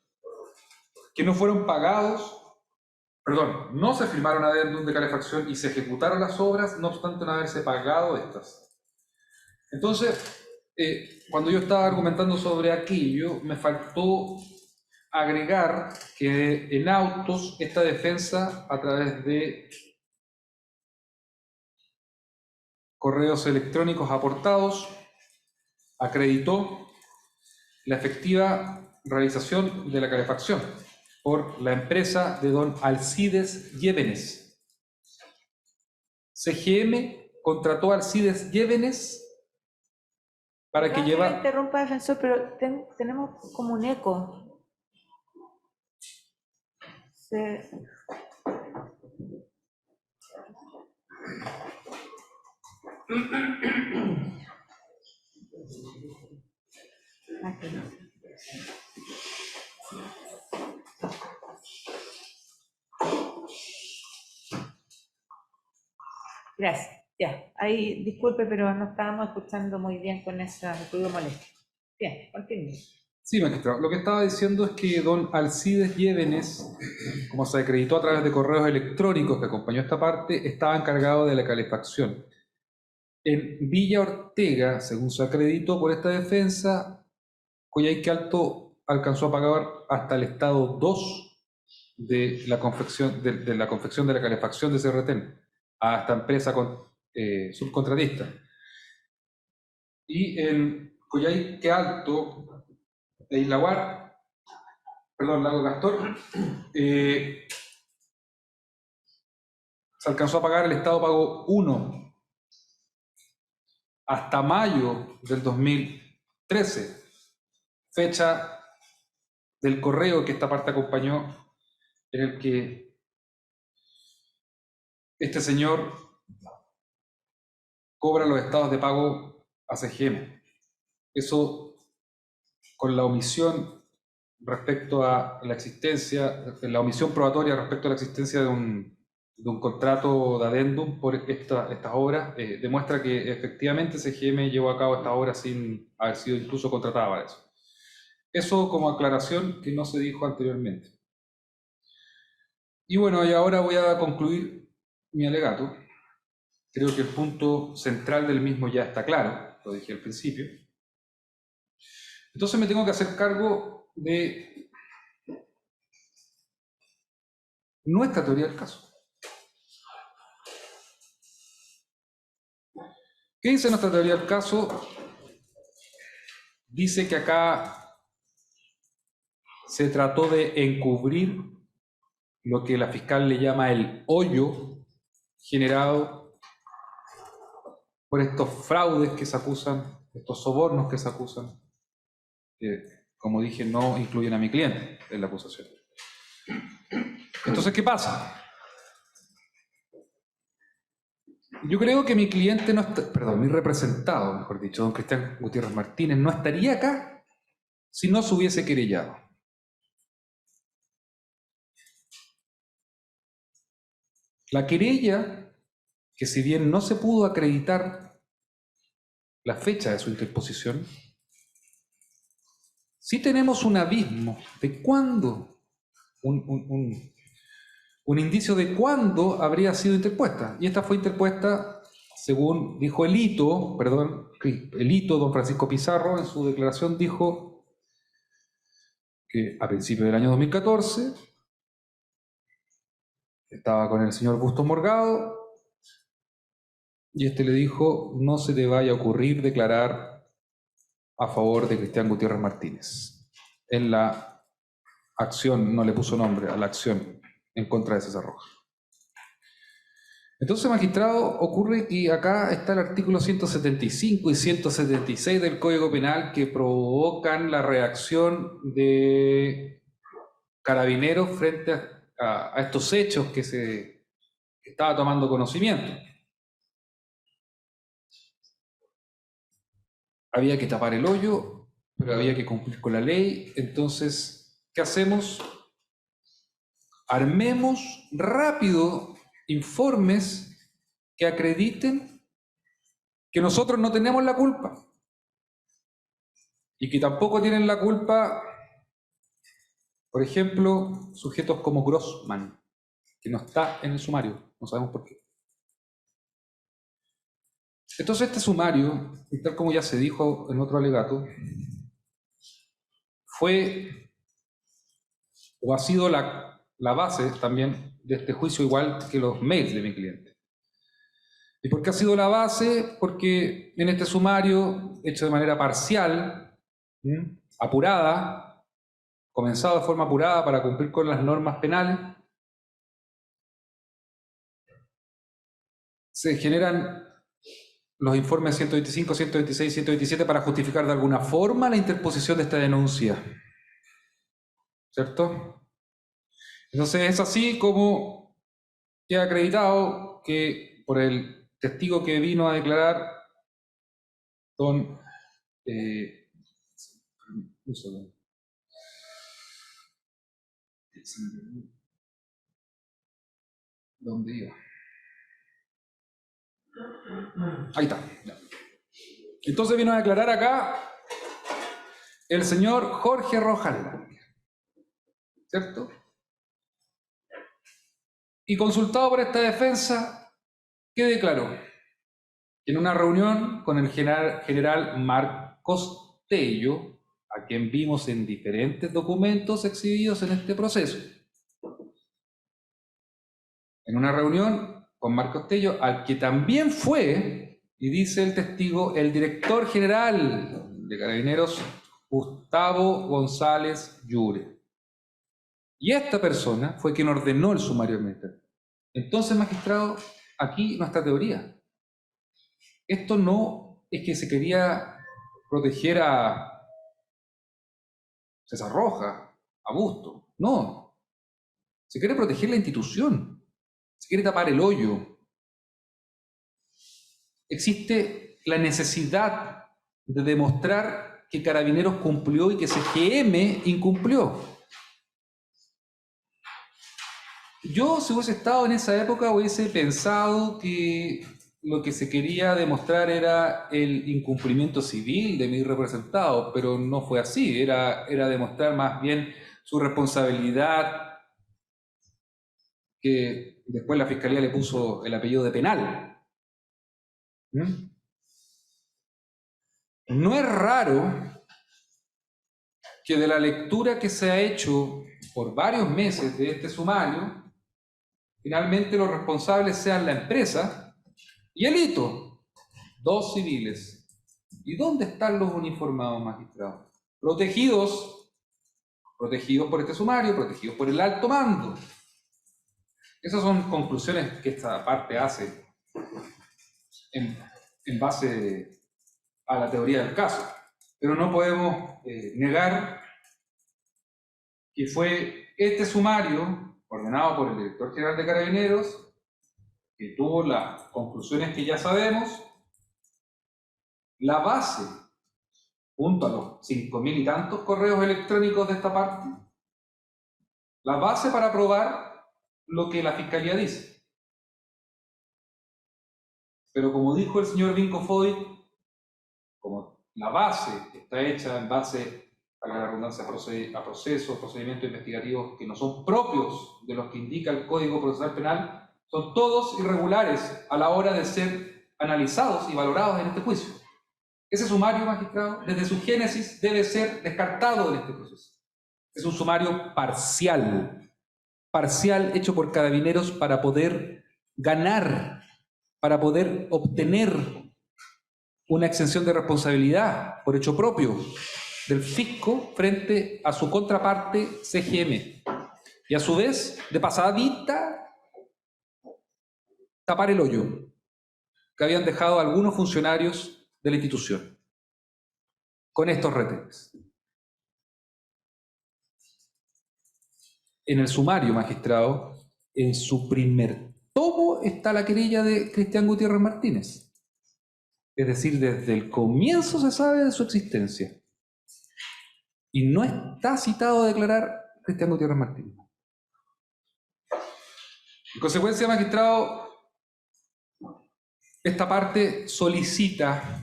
que no fueron pagados. Perdón, no se firmaron adendum de calefacción y se ejecutaron las obras, no obstante no haberse pagado estas. Entonces, cuando yo estaba argumentando sobre aquello, me faltó agregar que en autos esta defensa, a través de correos electrónicos aportados, acreditó la efectiva realización de la calefacción por la empresa de don Alcides Llévenes. CGM contrató a Alcides Llévenes para que No, lleva... me interrumpa, defensor, pero tenemos como un eco. Aquí. Gracias. Ya, ahí disculpe, pero no estábamos escuchando muy bien con ese ruido molesto. Bien, continúe. Sí, magistrado. Lo que estaba diciendo es que don Alcides Llévenes, como se acreditó a través de correos electrónicos que acompañó esta parte, estaba encargado de la calefacción. En Villa Ortega, según se acreditó por esta defensa, Coyhaique Alto alcanzó a pagar hasta el estado 2 de la confección de la calefacción de ese retén a esta empresa subcontratista. Y en Coyhaique Alto, de Islaguar, perdón, Lago Castor, se alcanzó a pagar, el Estado pagó 1 hasta mayo del 2013, fecha del correo que esta parte acompañó, en el que este señor cobra los estados de pago a CGM. Eso con la omisión respecto a la existencia, la omisión probatoria respecto a la existencia de un contrato de adendum por estas obras, demuestra que efectivamente CGM llevó a cabo esta obra sin haber sido incluso contratada para eso. Eso como aclaración que no se dijo anteriormente. Y bueno, y ahora voy a concluir mi alegato. Creo que el punto central del mismo ya está claro, lo dije al principio. Entonces me tengo que hacer cargo de nuestra teoría del caso. ¿Qué dice nuestra teoría del caso? Dice que acá se trató de encubrir lo que la fiscal le llama el hoyo generado por estos fraudes que se acusan, estos sobornos que se acusan, que, como dije, no incluyen a mi cliente en la acusación. Entonces, ¿qué pasa? Yo creo que mi cliente no está, perdón, mi representado, mejor dicho, don Cristian Gutiérrez Martínez, no estaría acá si no se hubiese querellado. La querella, que si bien no se pudo acreditar la fecha de su interposición, sí tenemos un abismo de cuándo, un indicio de cuándo habría sido interpuesta. Y esta fue interpuesta, según dijo el hito, don Francisco Pizarro, en su declaración dijo que a principios del año 2014 estaba con el señor Bustos Morgado y este le dijo: no se te vaya a ocurrir declarar a favor de Cristian Gutiérrez Martínez en la acción, no le puso nombre a la acción en contra de César Rojas. Entonces, magistrado, ocurre que acá está el artículo 175 y 176 del Código Penal que provocan la reacción de Carabineros frente a estos hechos que se estaba tomando conocimiento. Había que tapar el hoyo, pero había que cumplir con la ley. Entonces, ¿qué hacemos? Armemos rápido informes que acrediten que nosotros no tenemos la culpa y que tampoco tienen la culpa, por ejemplo, sujetos como Grossman, que no está en el sumario, no sabemos por qué. Entonces este sumario, y tal como ya se dijo en otro alegato, fue o ha sido la base también de este juicio, igual que los mails de mi cliente. ¿Y por qué ha sido la base? Porque en este sumario, hecho de manera parcial, apurada, comenzado de forma apurada para cumplir con las normas penales, se generan los informes 125, 126, 127 para justificar de alguna forma la interposición de esta denuncia. ¿Cierto? Entonces es así como queda acreditado que por el testigo que vino a declarar, don... un segundo. ¿Dónde iba? Ahí está. Entonces vino a declarar acá el señor Jorge Rojas, ¿cierto? Y consultado por esta defensa, ¿qué declaró? En una reunión con el general Marcos Tello, a quien vimos en diferentes documentos exhibidos en este proceso. En una reunión con Marcos Tello, al que también fue, y dice el testigo, el director general de Carabineros, Gustavo González Llure. Y esta persona fue quien ordenó el sumario administrativo. Entonces, magistrado, aquí nuestra teoría. Esto no es que se quería proteger a César Rojas, a Busto. No. Se quiere proteger la institución. Se quiere tapar el hoyo. Existe la necesidad de demostrar que Carabineros cumplió y que CGM incumplió. Yo, si hubiese estado en esa época, hubiese pensado que lo que se quería demostrar era el incumplimiento civil de mi representado, pero no fue así. Era demostrar más bien su responsabilidad, que después la Fiscalía le puso el apellido de penal. No es raro que de la lectura que se ha hecho por varios meses de este sumario, finalmente los responsables sean la empresa y el hito, dos civiles. ¿Y dónde están los uniformados, magistrados? Protegidos por este sumario, protegidos por el alto mando. Esas son conclusiones que esta parte hace en base a la teoría del caso. Pero no podemos negar que fue este sumario, ordenado por el director general de Carabineros, que tuvo las conclusiones que ya sabemos, la base, junto a los 5.000 y tantos correos electrónicos de esta parte, la base para probar lo que la Fiscalía dice. Pero como dijo el señor Vinco Foy, como la base está hecha en base a la redundancia a procesos, procedimientos investigativos que no son propios de los que indica el Código Procesal Penal, son todos irregulares a la hora de ser analizados y valorados en este juicio. Ese sumario, magistrado, desde su génesis debe ser descartado en este proceso. Es un sumario parcial hecho por Carabineros para poder ganar, para poder obtener una exención de responsabilidad por hecho propio del fisco frente a su contraparte CGM. Y a su vez, de pasadita, tapar el hoyo que habían dejado algunos funcionarios de la institución con estos retenes. En el sumario, magistrado, en su primer tomo está la querella de Cristian Gutiérrez Martínez. Es decir, desde el comienzo se sabe de su existencia. Y no está citado a declarar Cristian Gutiérrez Martínez. En consecuencia, magistrado, esta parte solicita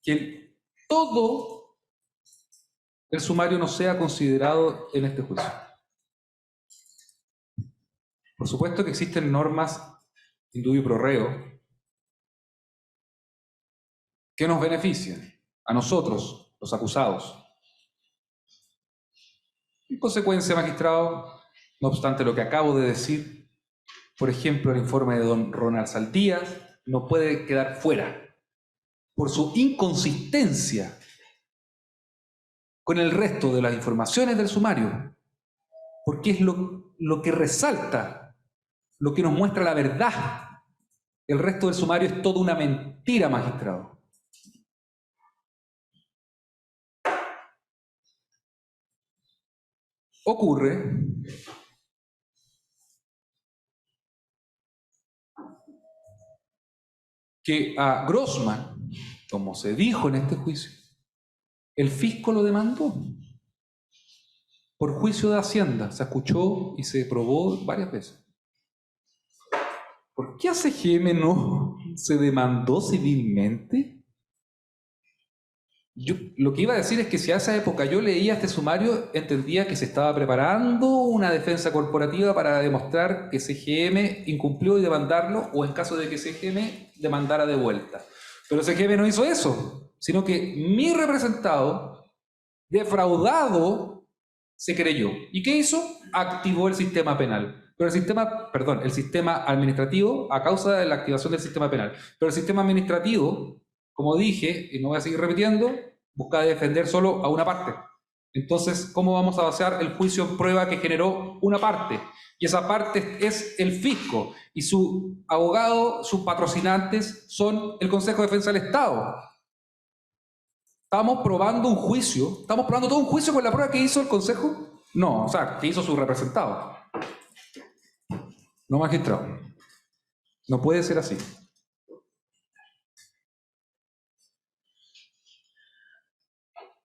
que todo el sumario no sea considerado en este juicio. Por supuesto que existen normas indubio pro reo que nos benefician a nosotros, los acusados. En consecuencia, magistrado, no obstante lo que acabo de decir, por ejemplo, el informe de don Ronald Saldías no puede quedar fuera por su inconsistencia con el resto de las informaciones del sumario, porque es lo que resalta, lo que nos muestra la verdad. El resto del sumario es toda una mentira, magistrado. Ocurre que a Grossman, como se dijo en este juicio, el fisco lo demandó por juicio de Hacienda. Se escuchó y se probó varias veces. ¿Por qué a CGM no se demandó civilmente? Yo lo que iba a decir es que si a esa época yo leía este sumario, entendía que se estaba preparando una defensa corporativa para demostrar que CGM incumplió y demandarlo, o en caso de que CGM demandara de vuelta. Pero CGM no hizo eso, sino que mi representado, defraudado, se creyó. ¿Y qué hizo? Activó el sistema penal. Pero el sistema administrativo a causa de la activación del sistema penal. Pero el sistema administrativo, como dije, y no voy a seguir repitiendo, busca defender solo a una parte. Entonces, ¿cómo vamos a basar el juicio en prueba que generó una parte? Y esa parte es el fisco. Y su abogado, sus patrocinantes son el Consejo de Defensa del Estado. ¿Estamos probando un juicio? ¿Estamos probando todo un juicio con la prueba que hizo el Consejo? No, o sea, que hizo su representado. No, magistrado. No puede ser así.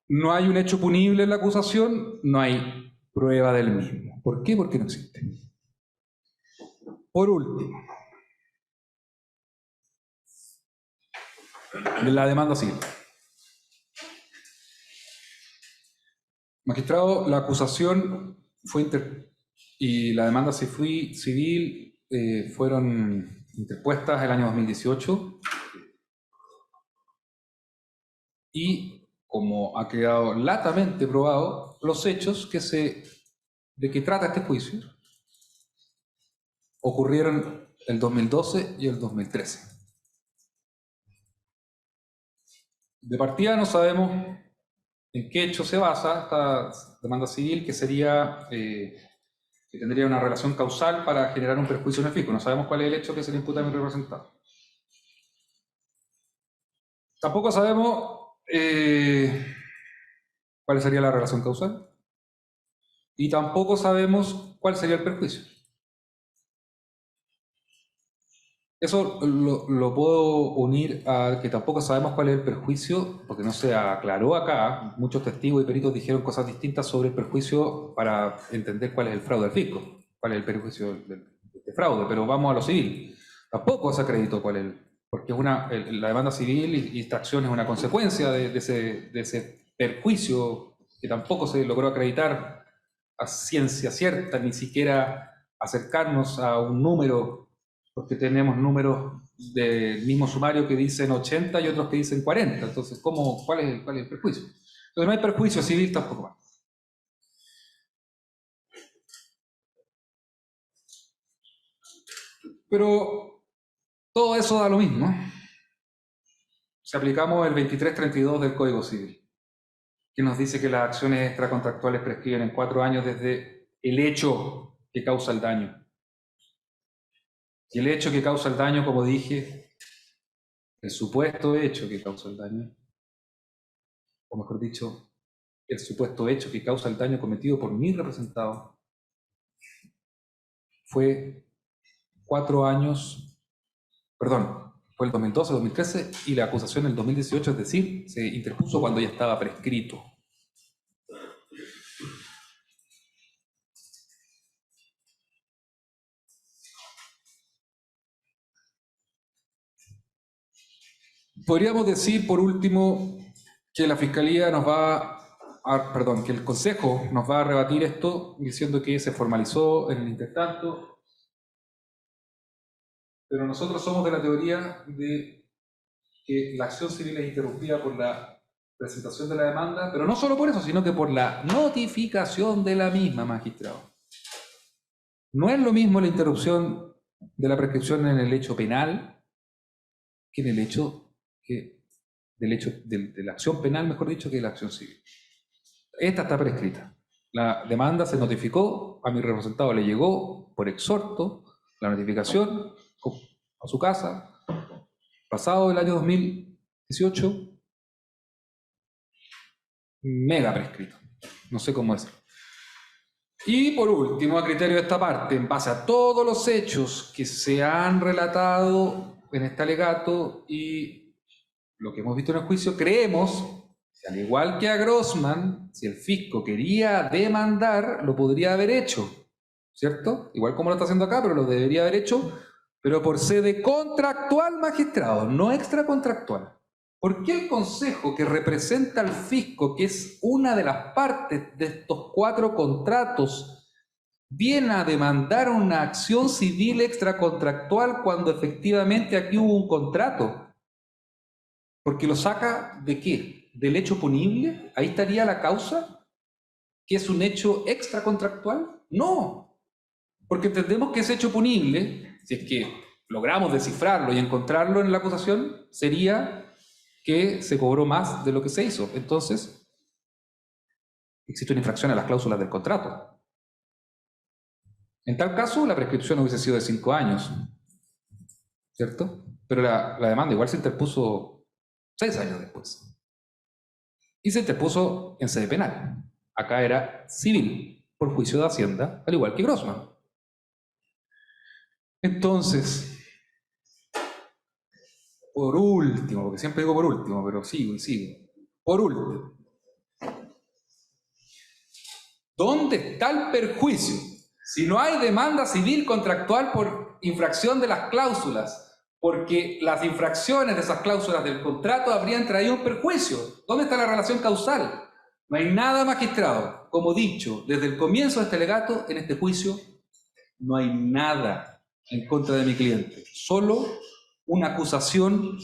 No hay un hecho punible en la acusación, no hay prueba del mismo. ¿Por qué? Porque no existe. Por último, la demanda civil. Magistrado, la acusación y la demanda civil fueron interpuestas el año 2018 y, como ha quedado latamente probado, los hechos de que trata este juicio ocurrieron el 2012 y el 2013. De partida no sabemos en qué hecho se basa esta demanda civil, que tendría una relación causal para generar un perjuicio en el fisco. No sabemos cuál es el hecho que se le imputa a mi representado. Tampoco sabemos cuál sería la relación causal. Y tampoco sabemos cuál sería el perjuicio. Eso lo puedo unir a que tampoco sabemos cuál es el perjuicio, porque no se aclaró acá. Muchos testigos y peritos dijeron cosas distintas sobre el perjuicio para entender cuál es el fraude al fisco, cuál es el perjuicio de fraude, pero vamos a lo civil. Tampoco se acreditó cuál es, porque la demanda civil y esta acción es una consecuencia de ese perjuicio que tampoco se logró acreditar a ciencia cierta, ni siquiera acercarnos a un número, porque tenemos números del mismo sumario que dicen 80 y otros que dicen 40. Entonces, ¿cuál es el perjuicio? Entonces, no hay perjuicio civil tampoco. Pero todo eso da lo mismo si aplicamos el 2332 del Código Civil, que nos dice que las acciones extracontractuales prescriben en 4 años desde el hecho que causa el daño. Y el hecho que causa el daño, como dije, el supuesto hecho que causa el daño, o mejor dicho, el supuesto hecho que causa el daño cometido por mi representado, fue 4 años, perdón, fue el 2012, 2013 y la acusación en el 2018, es decir, se interpuso cuando ya estaba prescrito. Podríamos decir, por último, que la Fiscalía nos va perdón, que el Consejo nos va a rebatir esto diciendo que se formalizó en el intertanto, pero nosotros somos de la teoría de que la acción civil es interrumpida por la presentación de la demanda, pero no solo por eso, sino que por la notificación de la misma, magistrado. No es lo mismo la interrupción de la prescripción en el hecho penal que en el hecho de la acción penal, mejor dicho, que de la acción civil. Esta está prescrita. La demanda se notificó, a mi representado le llegó por exhorto la notificación a su casa, pasado el año 2018, mega prescrito. No sé cómo es. Y por último, a criterio de esta parte, en base a todos los hechos que se han relatado en este alegato y lo que hemos visto en el juicio, creemos que al igual que a Grossman, si el fisco quería demandar, lo podría haber hecho, ¿cierto? Igual como lo está haciendo acá, pero lo debería haber hecho, pero por sede contractual, magistrado, no extracontractual. ¿Por qué el Consejo, que representa al fisco, que es una de las partes de estos 4 contratos, viene a demandar una acción civil extracontractual cuando efectivamente aquí hubo un contrato? Porque lo saca ¿de qué? ¿Del hecho punible? ¿Ahí estaría la causa? ¿Que es un hecho extracontractual? No, porque entendemos que ese hecho punible, si es que logramos descifrarlo y encontrarlo en la acusación, sería que se cobró más de lo que se hizo. Entonces, existe una infracción a las cláusulas del contrato. En tal caso, la prescripción hubiese sido de 5 años, ¿cierto? Pero la demanda igual se interpuso 6 años después. Y se interpuso en sede penal. Acá era civil, por juicio de Hacienda, al igual que Grossman. Entonces, por último, porque siempre digo por último, pero sigo y sigo. Por último, ¿dónde está el perjuicio? Si no hay demanda civil contractual por infracción de las cláusulas, porque las infracciones de esas cláusulas del contrato habrían traído un perjuicio. ¿Dónde está la relación causal? No hay nada, magistrado. Como dicho, desde el comienzo de este alegato, en este juicio, no hay nada en contra de mi cliente. Solo una acusación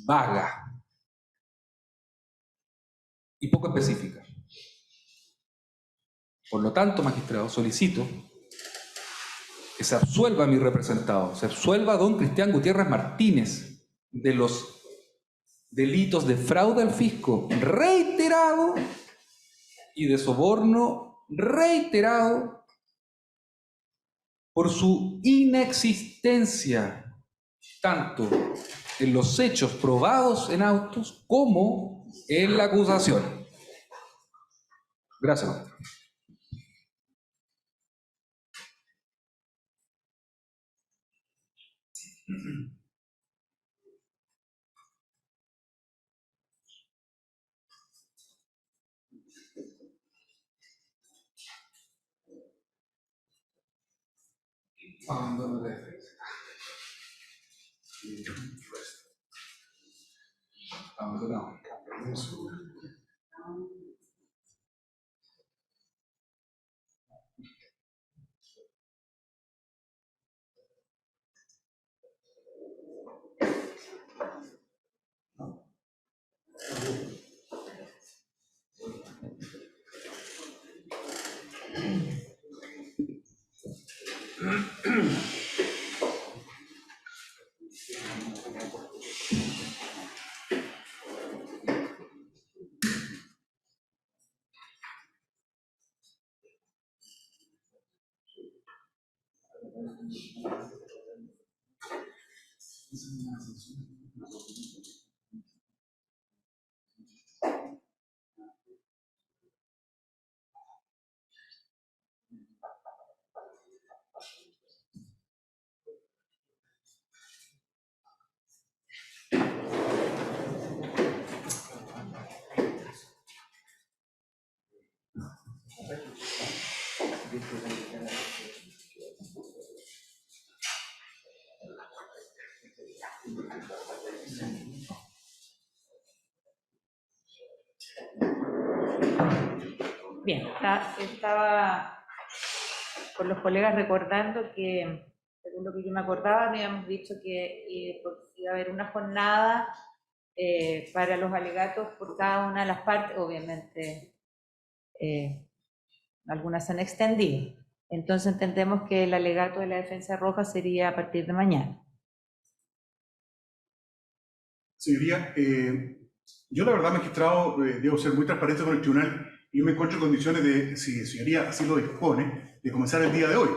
vaga y poco específica. Por lo tanto, magistrado, solicito que se absuelva a mi representado, se absuelva a don Cristian Gutiérrez Martínez de los delitos de fraude al fisco reiterado y de soborno reiterado por su inexistencia, tanto en los hechos probados en autos como en la acusación. Gracias, maestro. Abandono de defensa. Abandonado. Bien, estaba con los colegas recordando que, según lo que yo me acordaba, habíamos dicho que iba a haber una jornada para los alegatos por cada una de las partes. Obviamente, algunas se han extendido. Entonces entendemos que el alegato de la defensa roja sería a partir de mañana. Señoría, yo la verdad, magistrado, debo ser muy transparente con el tribunal y me encuentro en condiciones de, si señoría así lo dispone, de comenzar el día de hoy.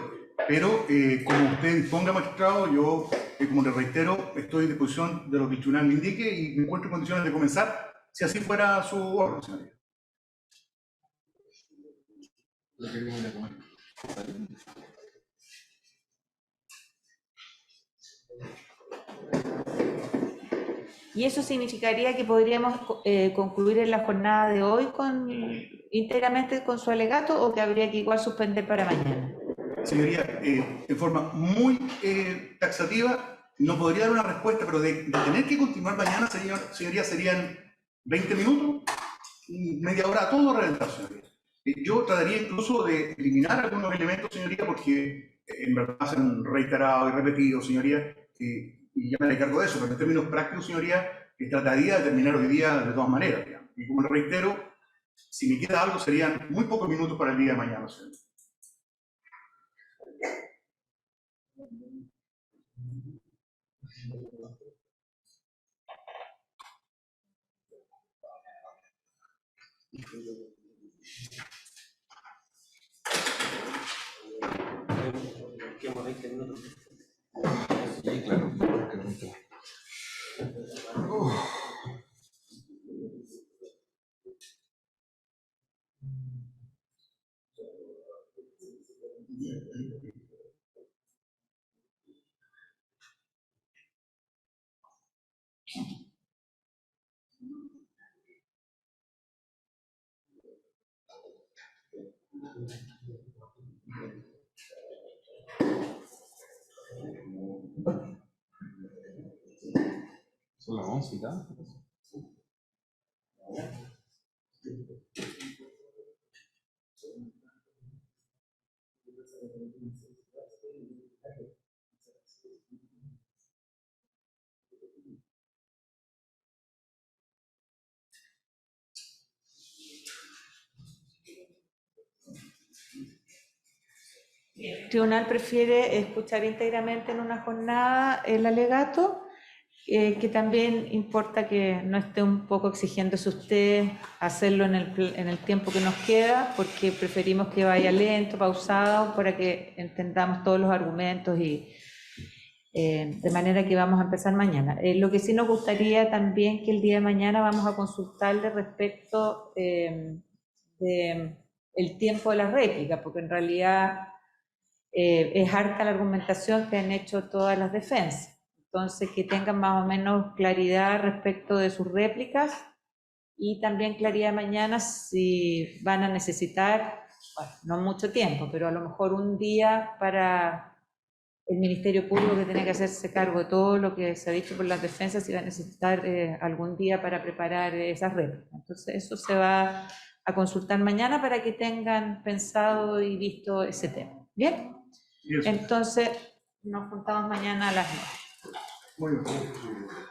Pero como usted disponga, magistrado, yo, como le reitero, estoy en disposición de lo que el tribunal me indique y me encuentro en condiciones de comenzar, si así fuera su orden, señoría. ¿Y eso significaría que podríamos concluir en la jornada de hoy íntegramente con su alegato, o que habría que igual suspender para mañana? Señoría, en forma muy taxativa, no podría dar una respuesta, pero de tener que continuar mañana, señoría, serían 20 minutos, media hora, todo reventar, señoría. Yo trataría incluso de eliminar algunos elementos, señoría, porque en verdad se han reiterado y repetido, señoría, y ya me haré cargo de eso, pero en términos prácticos, señoría, trataría de terminar hoy día de todas maneras, digamos. Y como le reitero, si me queda algo, serían muy pocos minutos para el día de mañana, señoría. Sí, claro. Son las 11 y tanto. El tribunal prefiere escuchar íntegramente en una jornada el alegato, que también importa que no esté un poco exigiéndose usted hacerlo en el tiempo que nos queda, porque preferimos que vaya lento, pausado, para que entendamos todos los argumentos y de manera que vamos a empezar mañana. Lo que sí nos gustaría también que el día de mañana vamos a consultarle respecto del tiempo de la réplica, porque en realidad es harta la argumentación que han hecho todas las defensas. Entonces, que tengan más o menos claridad respecto de sus réplicas y también claridad mañana si van a necesitar, bueno, no mucho tiempo, pero a lo mejor un día para el Ministerio Público, que tiene que hacerse cargo de todo lo que se ha dicho por las defensas, si va a necesitar algún día para preparar esas réplicas. Entonces, eso se va a consultar mañana para que tengan pensado y visto ese tema. ¿Bien? Entonces, nos juntamos mañana a las 9. Muy bien.